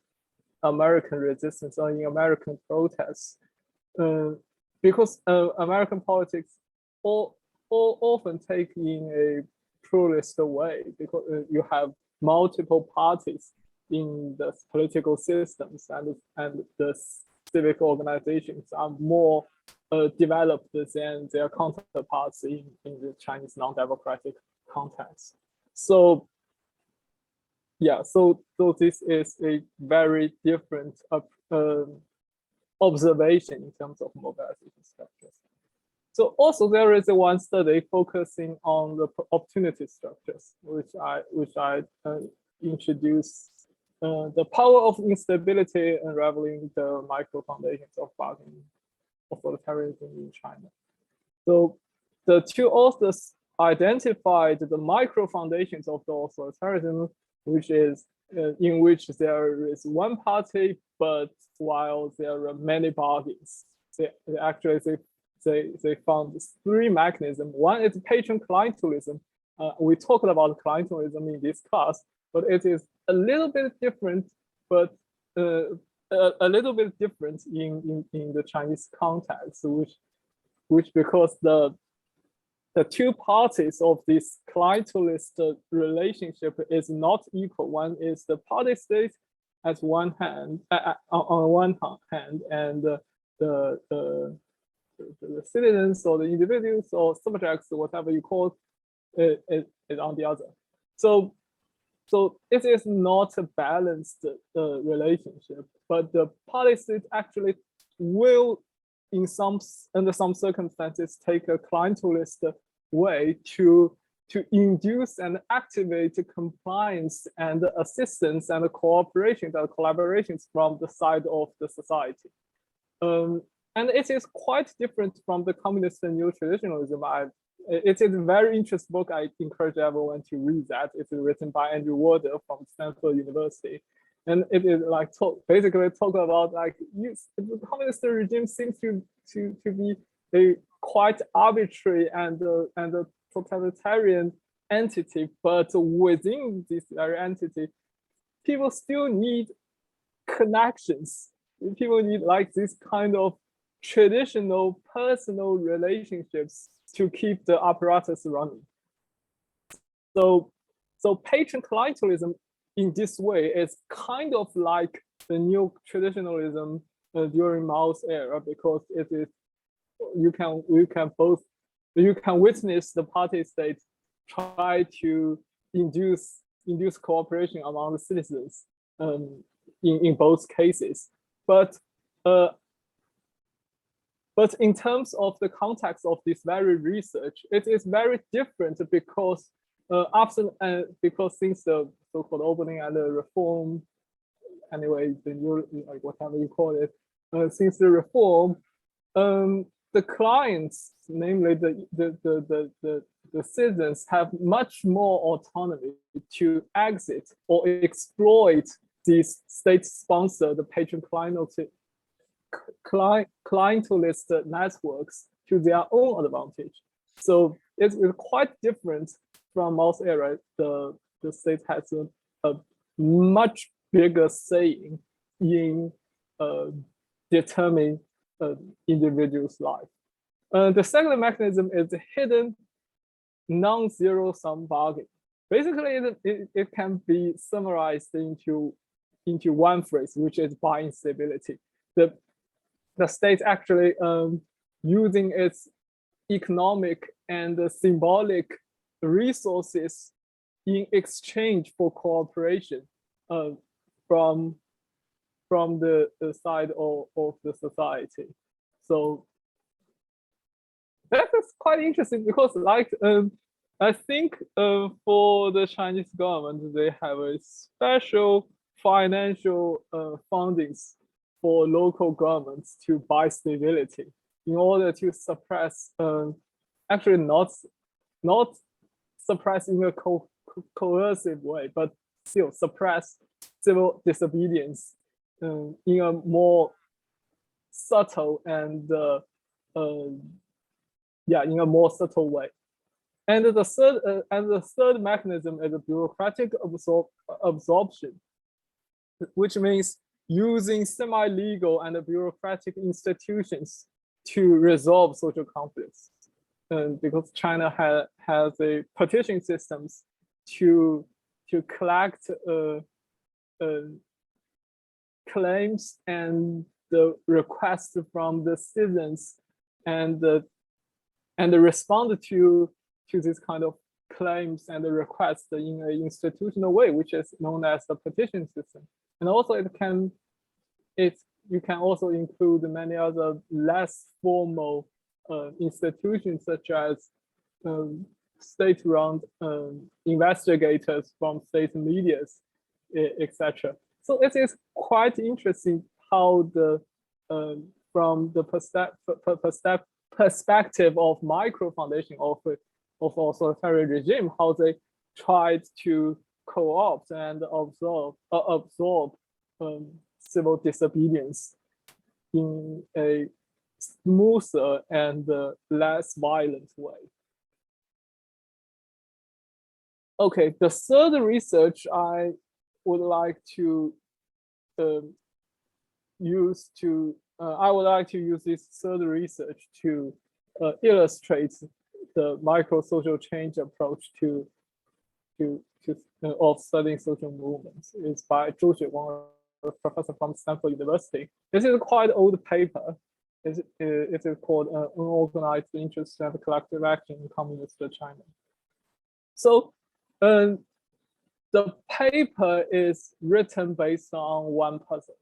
American resistance or in American protests, because American politics often take in a pluralist way, because you have multiple parties in the political systems, and the civic organizations are more developed than their counterparts in the Chinese non-democratic context. So yeah, so this is a very different observation in terms of mobilization structures. So also there is one study focusing on the opportunity structures, which I introduced, the power of instability unraveling the micro foundations of bargaining authoritarianism in China. So the two authors identified the micro foundations of the authoritarianism, which is in which there is one party, but while there are many bargains. They found three mechanisms. One is patron clientelism. We talked about clientelism in this class, but it is a little bit different, but a little bit different in the Chinese context, which because the two parties of this clientelist relationship is not equal. One is the party state on one hand, and the citizens or the individuals or subjects, whatever you call it, is on the other. So it is not a balanced relationship, but the party state actually will, under some circumstances, take a clientelist way to induce and activate compliance and assistance and cooperation and collaborations from the side of the society. And it is quite different from the communist and neo-traditionalism. It is a very interesting book. I encourage everyone to read that. It's written by Andrew Warder from Stanford University. And it is like basically talk about like the communist regime seems to be a quite arbitrary and a totalitarian entity, but within this very entity, people still need connections. People need like this kind of traditional personal relationships to keep the apparatus running. So patron clientelism in this way is kind of like the new traditionalism during Mao's era, because it is you can witness the party state try to induce cooperation among the citizens in both cases. But in terms of the context of this very research, it is very different because because since the so-called opening and the reform, anyway, the new, like whatever you call it, since the reform, the clients, namely the citizens, have much more autonomy to exit or exploit these state-sponsored patron clientelist networks to their own advantage. So it's quite different from Mao's era. The state has a much bigger say in determining individual's life. The second mechanism is the hidden non-zero sum bargain. Basically, it can be summarized into one phrase, which is buying stability. The state actually using its economic and symbolic resources in exchange for cooperation from the side of the society. So that is quite interesting because, like, I think for the Chinese government, they have a special financial fundings for local governments to buy stability in order to suppress, actually not suppress in a coercive way, but still suppress civil disobedience in a more subtle and in a more subtle way. And the third mechanism is a bureaucratic absorption, which means using semi-legal and bureaucratic institutions to resolve social conflicts. Because China has a petition systems to collect claims and the requests from the citizens and respond to this kind of claims and the requests in an institutional way, which is known as the petition system. And also you can also include many other less formal institutions, such as state-run investigators from state medias, etc. So it is quite interesting how from the perspective of micro foundation of authoritarian regime, how they tried to co-opt and absorb civil disobedience in a smoother and less violent way. Okay, the third research I would like to use this third research to illustrate the micro-social change approach of studying social movements. It's by Zhou Xuewang, a professor from Stanford University. This is a quite old paper. It is called Unorganized Interest and Collective Action in Communist China. So the paper is written based on one puzzle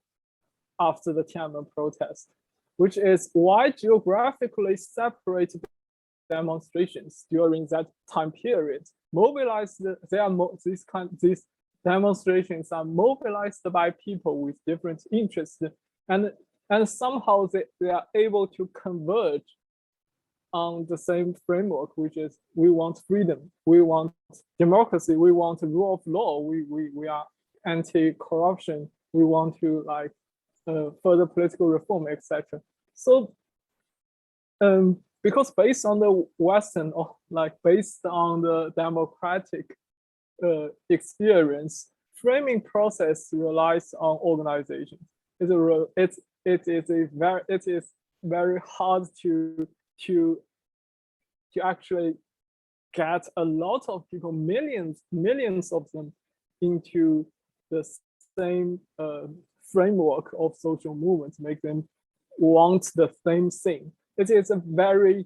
after the Tiananmen protest, which is why geographically separated demonstrations during that time period mobilized. These demonstrations are mobilized by people with different interests, and somehow they are able to converge on the same framework, which is we want freedom, we want democracy, we want rule of law, we are anti-corruption, we want to like further political reform, etc. So because based on the Western, or like based on the democratic experience, framing process relies on organization. It is very hard to actually get a lot of people, millions of them, into the same framework of social movements, make them want the same thing. It is a very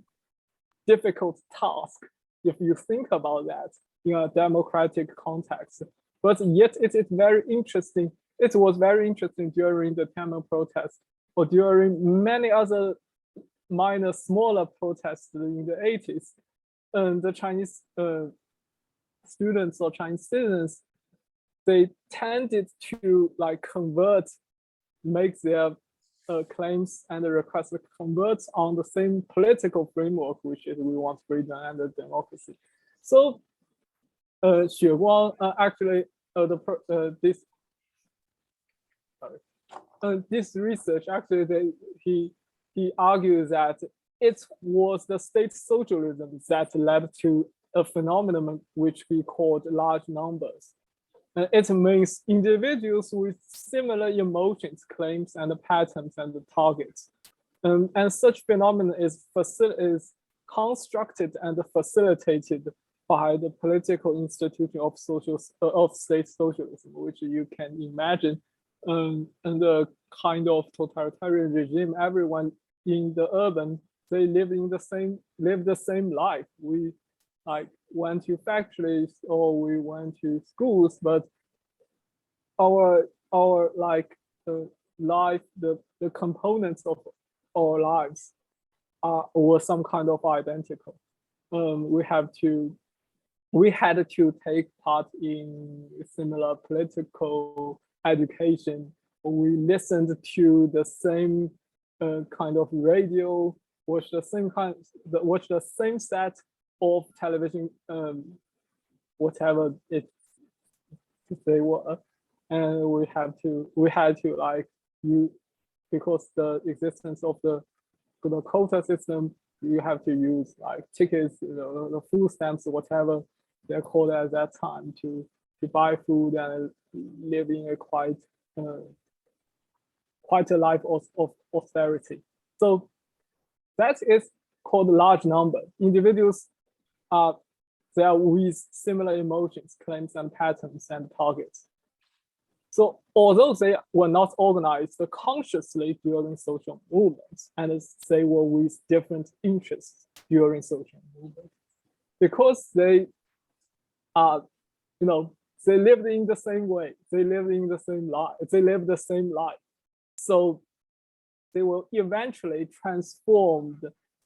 difficult task if you think about that in a democratic context. But yet it is very interesting. It was very interesting during the 2MAR protest or during many other minor, smaller protests in the 80s. And the Chinese students or Chinese citizens, they tended to like make their claims and requests convert on the same political framework, which is we want freedom and democracy. So Xue Guang actually this research actually he argues that it was the state socialism that led to a phenomenon which we called large numbers. It means individuals with similar emotions, claims, and patterns and targets. And such phenomenon is constructed and facilitated by the political institution of state socialism, which you can imagine. And the kind of totalitarian regime, everyone in the urban, they live the same life. We like went to factories or we went to schools, but our like life, the components of our lives were some kind of identical. We had to take part in similar political education. We listened to the same kind of radio, watch the same set of television, whatever they were, and we had to like because the existence of the quota system, you have to use like tickets, the food stamps, whatever they're called at that time, to buy food and live in a quite a life of austerity. So that is called large number. Individuals are there with similar emotions, claims, and patterns and targets. So although they were not organized consciously during social movements, and they were with different interests during social movements, because they are, they lived in the same way, they lived the same life. So they will eventually transform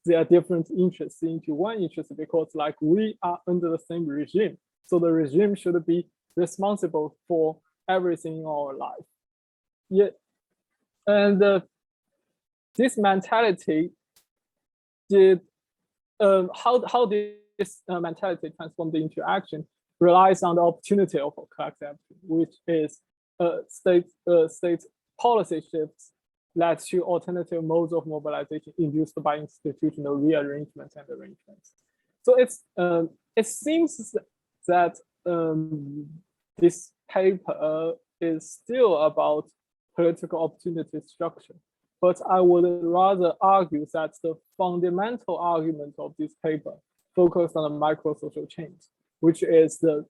their different interests into one interest, because like we are under the same regime. So the regime should be responsible for everything in our life. Yeah. And this mentality how this mentality transformed into action relies on the opportunity of collective action, which is state policy shifts led to alternative modes of mobilization induced by institutional rearrangements and arrangements. So it seems that this paper is still about political opportunity structure, but I would rather argue that the fundamental argument of this paper focused on the micro-social change, which is the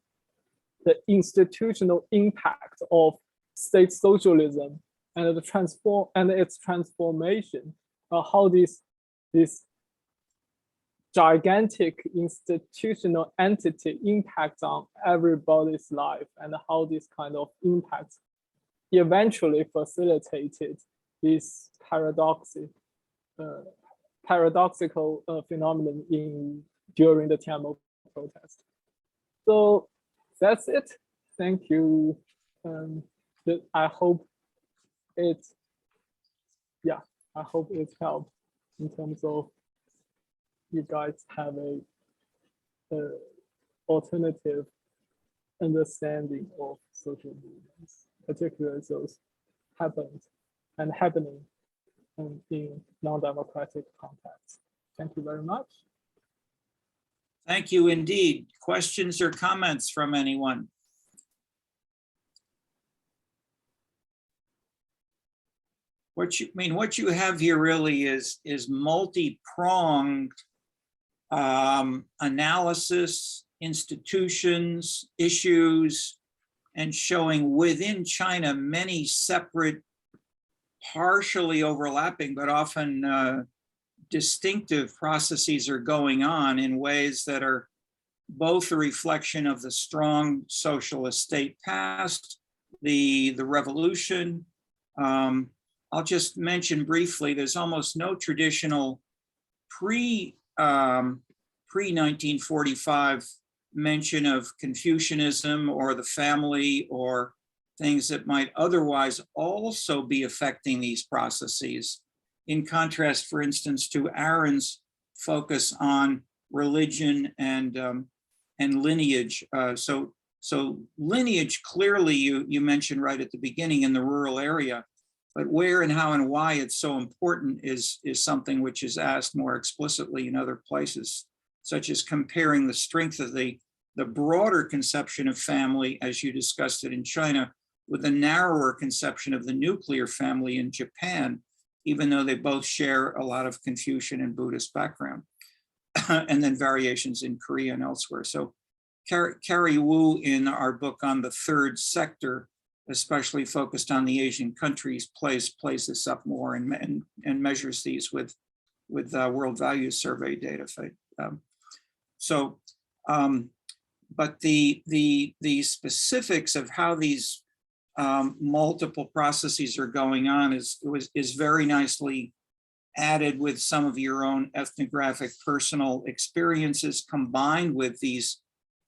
institutional impact of state socialism and its transformation, how this gigantic institutional entity impacts on everybody's life, and how this kind of impact eventually facilitated this paradoxical phenomenon during the 2MAR protest. So that's it. Thank you. I hope it helped in terms of you guys have a alternative understanding of social movements, particularly those happening in non-democratic contexts. Thank you very much. Thank you indeed. Questions or comments from anyone? what you have here really is multi-pronged analysis, institutions, issues, and showing within China many separate, partially overlapping, but often distinctive processes are going on in ways that are both a reflection of the strong socialist state past, the revolution. I'll just mention briefly, there's almost no traditional pre-1945 mention of Confucianism or the family or things that might otherwise also be affecting these processes. In contrast, for instance, to Aaron's focus on religion and lineage. So lineage, clearly you mentioned right at the beginning in the rural area, but where and how and why it's so important is something which is asked more explicitly in other places, such as comparing the strength of the broader conception of family, as you discussed it in China, with the narrower conception of the nuclear family in Japan, even though they both share a lot of Confucian and Buddhist background, and then variations in Korea and elsewhere. So Carrie Wu, in our book on the third sector, especially focused on the Asian countries, plays this up more and measures these with World Values Survey data. But the specifics of how these multiple processes are going on is very nicely added with some of your own ethnographic personal experiences combined with these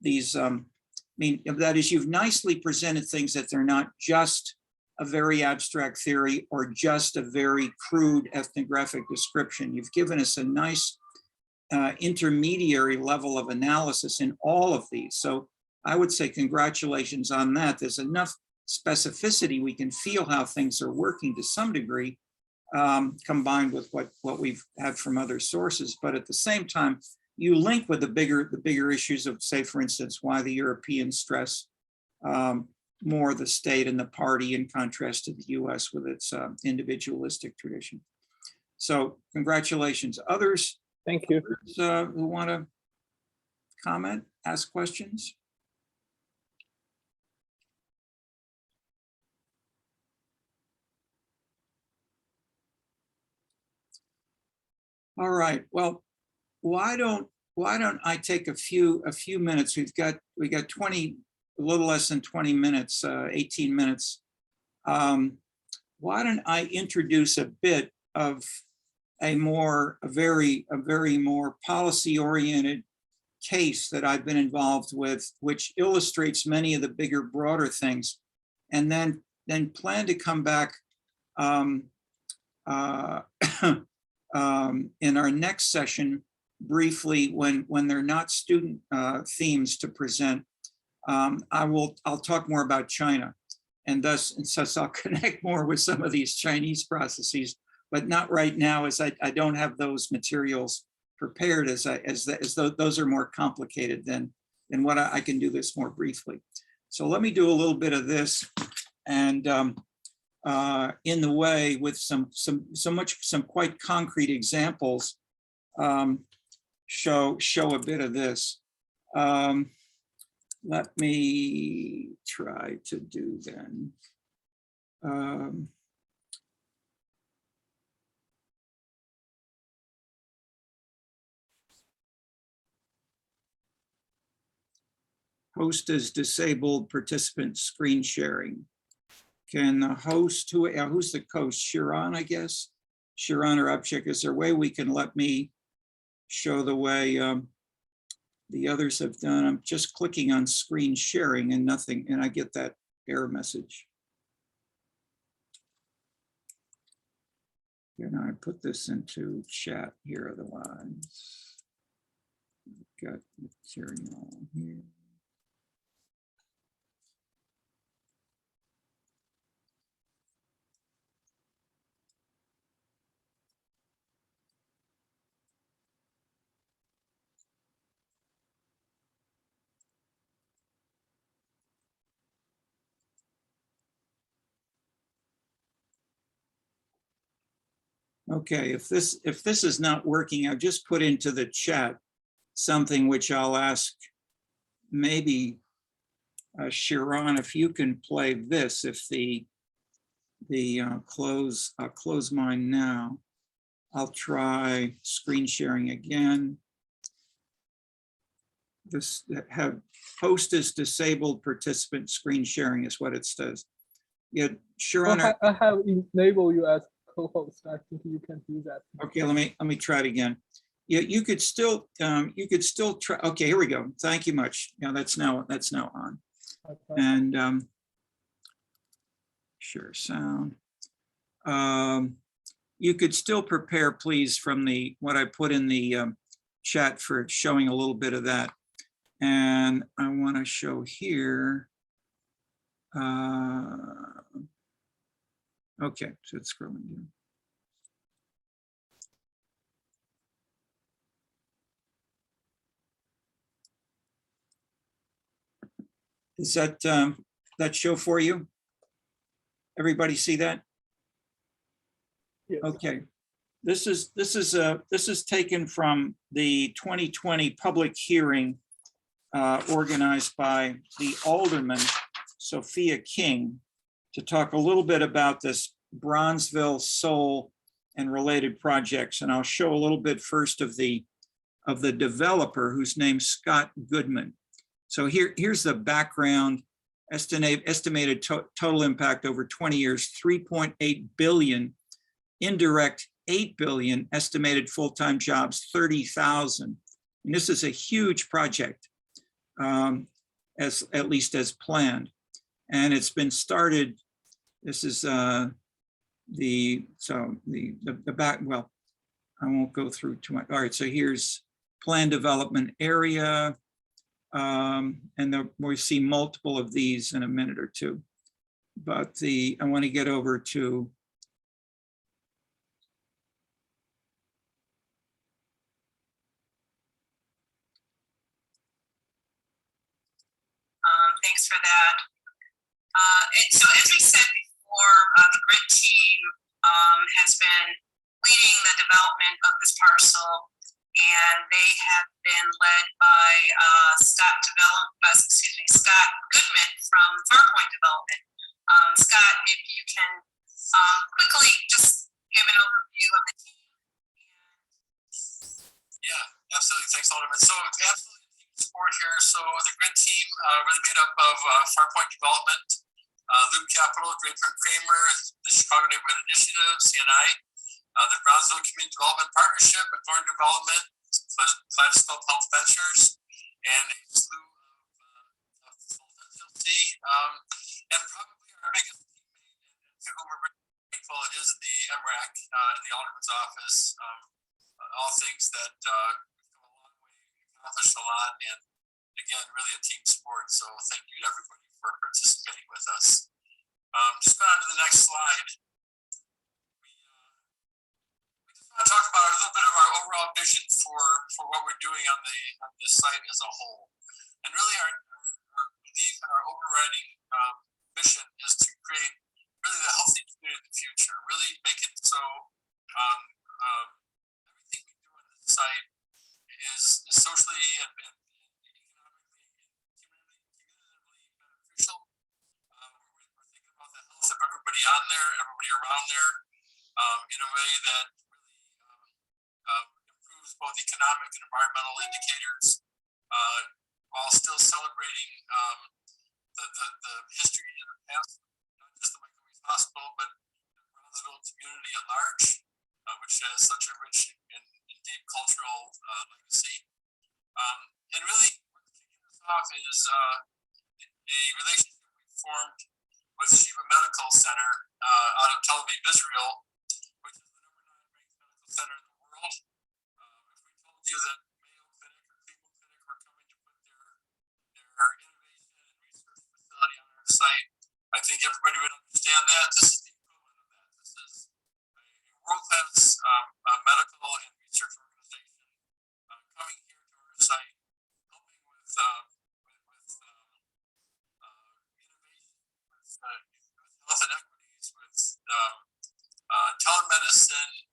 that is, you've nicely presented things that they're not just a very abstract theory or just a very crude ethnographic description. You've given us a nice intermediary level of analysis in all of these. So I would say congratulations on that. There's enough specificity, we can feel how things are working to some degree, combined with what we've had from other sources. But at the same time, you link with the bigger issues of, say, for instance, why the Europeans stress more the state and the party in contrast to the US with its individualistic tradition. So congratulations. Others? Thank you. Others, who want to comment, ask questions? All right. Well, why don't I take a few minutes? We got 20, a little less than 20 minutes, 18 minutes. Why don't I introduce a bit of a very more policy-oriented case that I've been involved with, which illustrates many of the bigger, broader things, and then plan to come back in our next session briefly when they're not student themes to present. I'll talk more about China, and thus I'll connect more with some of these Chinese processes, but not right now, as I don't have those materials prepared, as though those are more complicated than what I can do this more briefly. So let me do a little bit of this, and in the way with some quite concrete examples, show a bit of this. Let me try to do then. Host is disabled participant screen sharing. Can the host, who's the host? Sharon, I guess. Sharon or Upchick, is there a way we can let me show the way the others have done? I'm just clicking on screen sharing and nothing, and I get that error message. Can I put this into chat here otherwise? Got material here. Okay, if this is not working, I'll just put into the chat something which I'll ask maybe Sharon, if you can play this, if the I'll close mine now. I'll try screen sharing again. This have host is disabled, participant screen sharing is what it says. Yeah, Sharon. I have enabled you as co-host. I think you can do that. Okay, let me try it again. Yeah, you could still try. Okay, here we go. Thank you much. Yeah, that's now on. Okay. And share sound. You could still prepare, please, from what I put in the chat for showing a little bit of that. And I want to show here. Okay, so it's scrolling down. Is that show for you? Everybody see that? Yes. Okay. This is taken from the 2020 public hearing organized by the alderman, Sophia King, to talk a little bit about this Bronzeville Soul and related projects. And I'll show a little bit first of the developer, whose name's Scott Goodman. So here's the background. Estimated total impact over 20 years, 3.8 billion, indirect 8 billion, estimated full-time jobs 30,000. And this is a huge project, at least as planned. And it's been started. This is the back. Well, I won't go through too much. All right, so here's planned development area. And we'll see multiple of these in a minute or two. But I want to get over to thanks for that. And so as we said before, the grid team has been leading the development of this parcel, and they have been led by Scott Goodman from Farpoint Development. Scott, if you can quickly just give an overview of the team. Yeah, absolutely. Thanks, Alderman. So absolutely team support here. So the grid team really made up of Farpoint Development, Loop Capital, Draper Kramer, the Chicago Neighborhood Initiative, CNI, the Brownsville Community Development Partnership, McLaurin Development, Kaleidoscope Health Ventures, and a slew of consultants you'll see. And probably our biggest teammate, and to whom we're really thankful, is the MRAC in the Alderman's office. All things that we've come a long way, accomplished a lot, and again, really a team sport. So thank you to everybody for participating with us. Just going on to the next slide. We just want to talk about a little bit of our overall vision for what we're doing on the site as a whole. And really our belief and our overriding mission is to create really the healthy community of the future, really make it so everything we do on this site is socially and economically and communitatively beneficial. We're thinking about the health of everybody on there, everybody around there, in a way that really improves both economic and environmental indicators, while still celebrating the history and the past, not just the Michael Reese Hospital, but the Brownsville community at large, which has such a rich and deep cultural legacy. And really, what's kicking this off is a relationship we formed with Shiva Medical Center out of Tel Aviv, Israel, which is the #9 ranked medical center in the world. If we told you that Mayo Clinic or Cleveland Clinic were coming to put their innovation and research facility on our site, I think everybody would understand that. This is the equivalent of that. This is a world-class medical and research organization coming here to our site, helping with innovation, with health inequities, with telemedicine,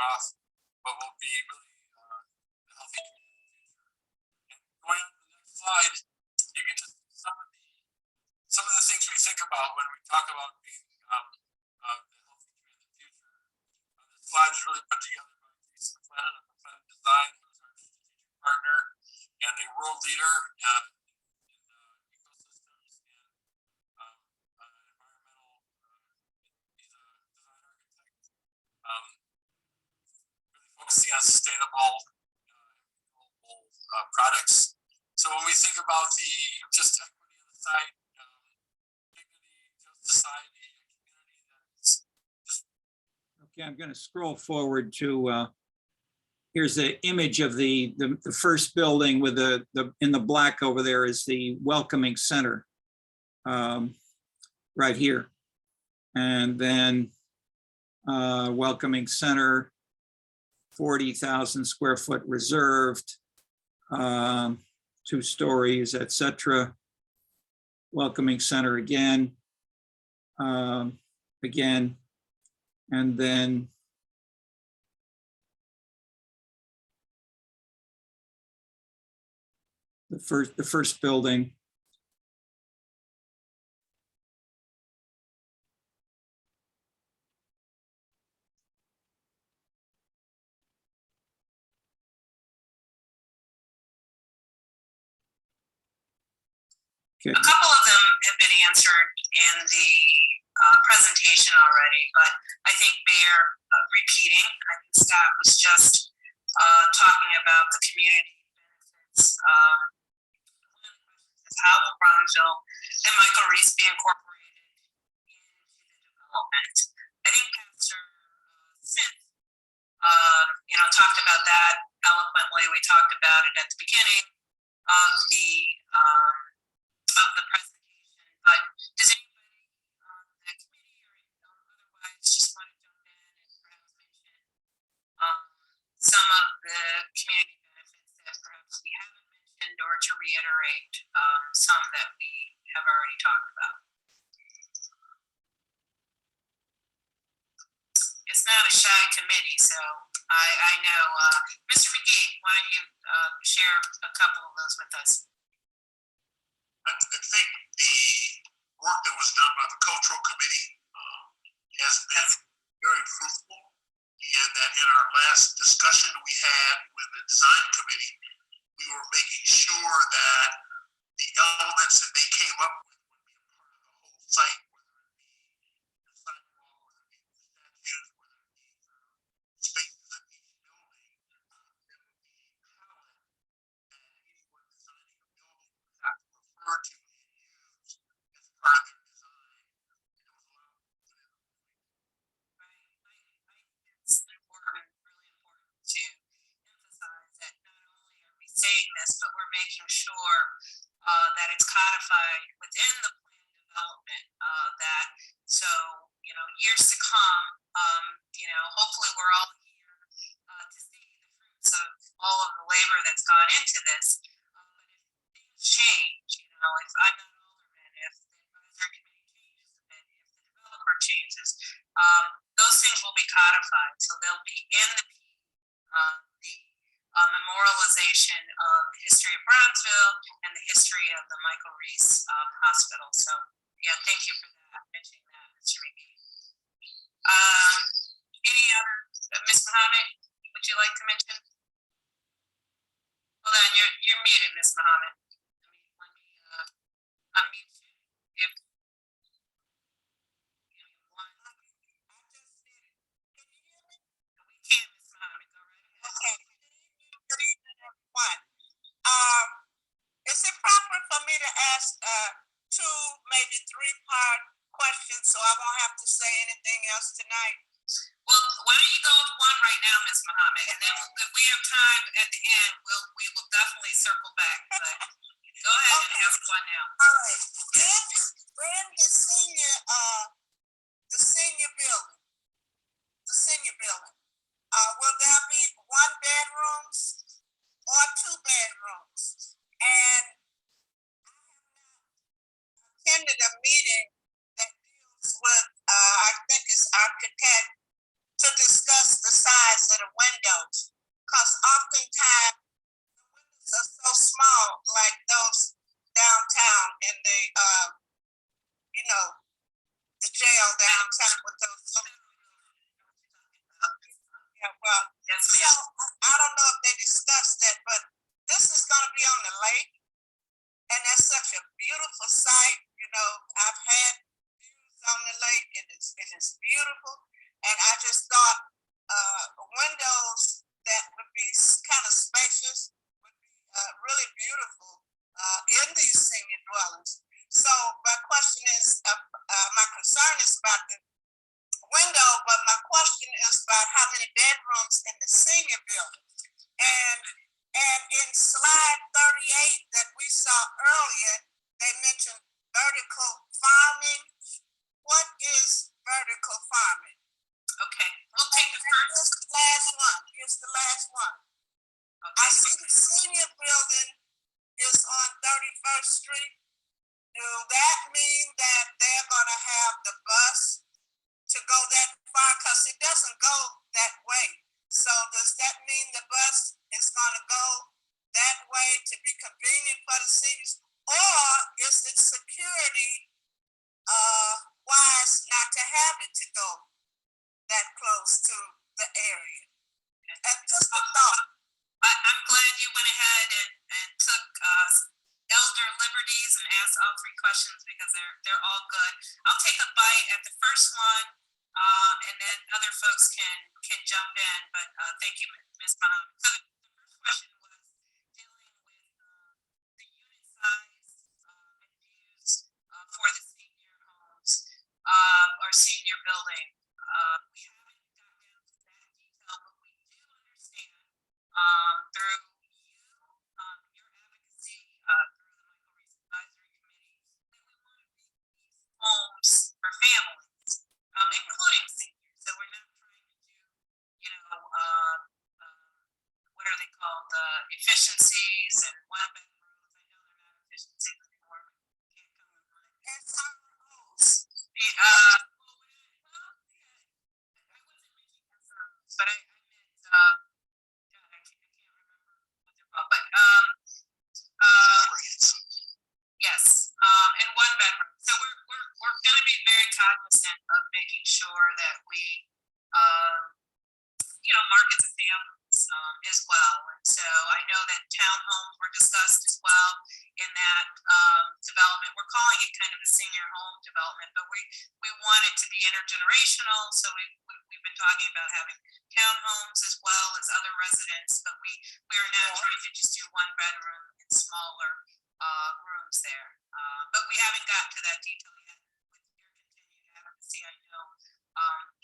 off, but will be really the healthy community. And going on to the next slide, you can just see some of the things we think about when we talk about being the healthy community future. This slide is really put together by Jason McLennan of McLennan Design, who's our strategic partner and a world leader in ecosystems and environmental. He's a design architect, really focusing on sustainable products. So when we think about the just equity of the site, dignity, just society, a community that's just. Okay, I'm going to scroll forward to, here's the image of the first building with the in the black over there is the welcoming center, right here. And then welcoming center, 40,000 square foot reserved, 2 stories, etc. Welcoming center again, again, and then the first building. Okay. A couple of them have been answered in the presentation already, but I think bear repeating. I think Scott was just talking about the community benefits. How will Brownsville and Michael Reese be incorporated into the development? I think Pastor Smith, talked about that eloquently. We talked about it at the beginning of the presentation. But does anybody on the committee or otherwise just want to jump in and perhaps mention some of the community benefits that perhaps we haven't mentioned, or to reiterate some that we have already talked about? It's not a shy committee, so I know. Mr. McGee, why don't you share a couple of those with us? I think the work that was done by the cultural committee has been very fruitful, and that in our last discussion we had with the design committee, we were making sure that the elements that they came up with would be a part of the whole site, whether it be the sidewalk, whether it be the statues, whether it be the spaces of each building, that would be palette that anyone designing a building would have to refer to and use as part of their design. And it was allowed to put in the Right. I think it's important, really important to emphasize that not only are we saying this, but we're making sure that it's codified within the plan development. That so years to come, hopefully we're all here to see the fruits of all of the labor that's gone into this. But if things change, if I'm not an alderman, if the advisory committee changes a bit, if the developer changes, those things will be codified. So they'll be in the memorialization of the history of Brownsville and the history of the Michael Reese Hospital. So yeah, thank you for that, mentioning that, Mr. McGee. Any other, Ms. Muhammad, would you like to mention? Hold on, you're muted, Ms. Muhammad. Let me unmute you. If anyone. We can, Ms. Muhammad, go right ahead. Okay. Good evening, everyone. Is it proper for me to ask 2, maybe 3-part questions, so I won't have to say anything else tonight? Well, why don't you go with one right now, Ms. Muhammad, and then if we have time at the end, we will definitely circle back. But go ahead and ask one now. All right. In the senior building, will there be 1 bedrooms or 2 bedrooms? And I have not attended a meeting that deals with, I think it's architect, to discuss the size of building. And in slide 38 that we saw earlier, they mentioned vertical farming. What is vertical farming? Okay, we'll take the first. Here's the last one. Here's the last one. I Okay. see the senior building is on 31st Street. Do that mean that they're gonna have the bus to go that far? Because it doesn't go that way. So does that mean the bus is gonna go that way to be convenient for the seniors? Or is it security wise not to have it to go that close to the area? And just a thought. I'm glad you went ahead and took elder liberties and asked all three questions because they're all good. I'll take a bite at the first one, and then other folks can jump in. But thank you, Ms. Muhammad. So the first question was dealing with the unit size and views for the senior homes or senior building. We haven't gotten down to that detail, but we do understand through your advocacy, through the Michael Reese Advisory Committee, that we want to make these homes for families, including seniors. So we're not trying to do, what are they called? Efficiencies and one bedrooms. I know they're not efficiencies anymore, but can't come to mind. SROs. But I meant, God, I can't remember what they're called, but yes, and one bedroom. So we're going to be very cognizant of making sure that we, market the families as well. And so I know that townhomes were discussed as well in that development. We're calling it kind of a senior home development, but we want it to be intergenerational. So we've been talking about having townhomes as well as other residents, but we are now trying to just do one bedroom and smaller rooms there. But we haven't gotten to that detail yet. With your continued advocacy, I know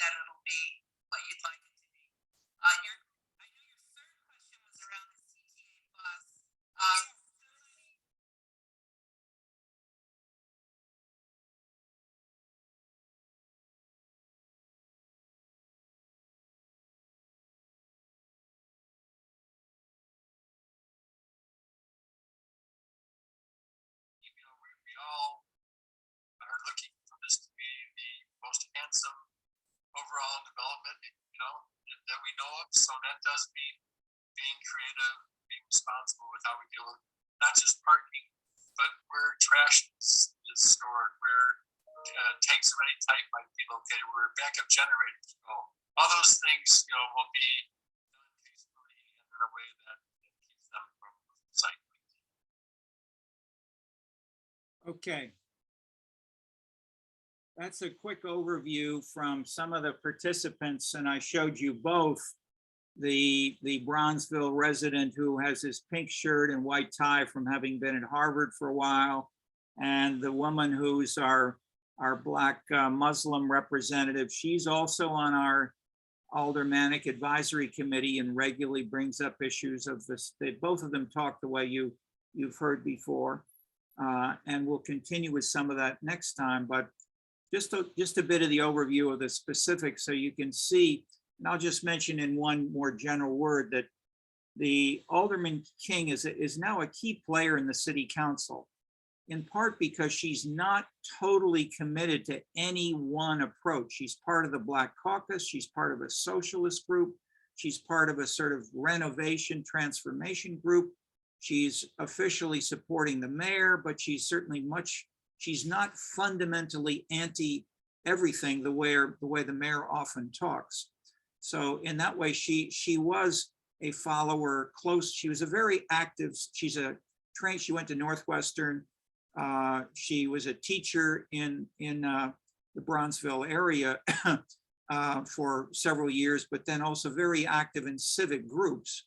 that it'll be what you'd like it to be. I know your third question was around the CTA bus. We all are looking for this to be the most handsome overall development, that we know of. So that does mean being creative, being responsible with how we deal with not just parking, but where trash is stored, where tanks of any type might be located, where backup generators go. All those things, will be done tastefully and in a way that keeps them from recycling. Okay. That's a quick overview from some of the participants, and I showed you both the Bronzeville resident who has his pink shirt and white tie from having been at Harvard for a while, and the woman who's our Black Muslim representative. She's also on our Aldermanic Advisory Committee and regularly brings up issues of this. Both of them talk the way you've heard before, and we'll continue with some of that next time. But just a bit of the overview of the specifics so you can see, and I'll just mention in one more general word that the Alderman King is now a key player in the city council, in part because she's not totally committed to any one approach. She's part of the Black Caucus, she's part of a socialist group, she's part of a sort of renovation transformation group. She's officially supporting the mayor, but she's not fundamentally anti everything the way the mayor often talks. So in that way, she was a follower close. She was a very active, she went to Northwestern. She was a teacher in the Bronzeville area for several years, but then also very active in civic groups.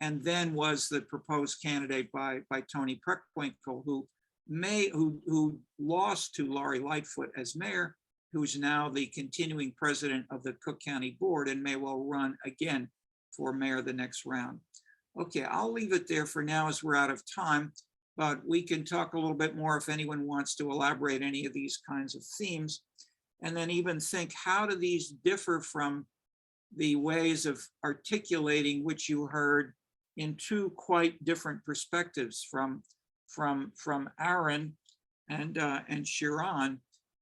And then was the proposed candidate by Tony Preckwinkle, who lost to Laurie Lightfoot as mayor, who's now the continuing president of the Cook County Board and may well run again. for mayor the next round. Okay, I'll leave it there for now as we're out of time, but we can talk a little bit more if anyone wants to elaborate any of these kinds of themes. And then even think, how do these differ from the ways of articulating which you heard in two quite different perspectives from Aaron and Sharon.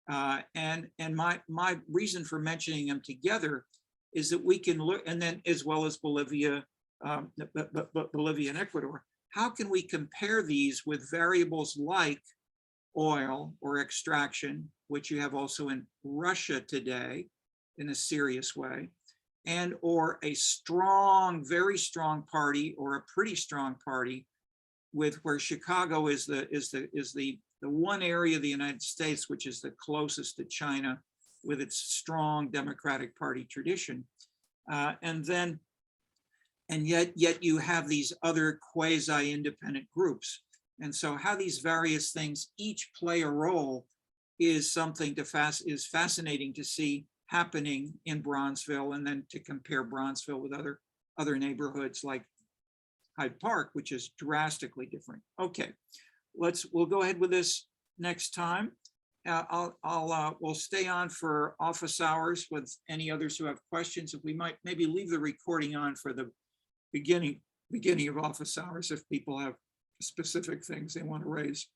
And my reason for mentioning them together is that we can look, and then as well as Bolivia, Bolivia and Ecuador, how can we compare these with variables like oil or extraction, which you have also in Russia today in a serious way, and or a strong, very strong party or a pretty strong party with where Chicago is the one area of the United States which is the closest to China with its strong Democratic Party tradition. And yet you have these other quasi-independent groups. And so how these various things each play a role is something is fascinating to see happening in Bronzeville, and then to compare Bronzeville with other neighborhoods like Hyde Park, which is drastically different. Okay, we'll go ahead with this next time. We'll stay on for office hours with any others who have questions. If we might maybe leave the recording on for the beginning of office hours if people have specific things they want to raise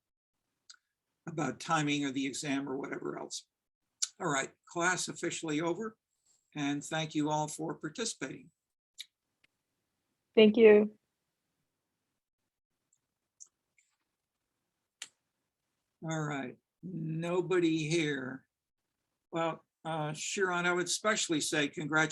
about timing or the exam or whatever else. All right, class officially over, and thank you all for participating. Thank you. All right, nobody here. Well, Sharon, I would especially say congratulations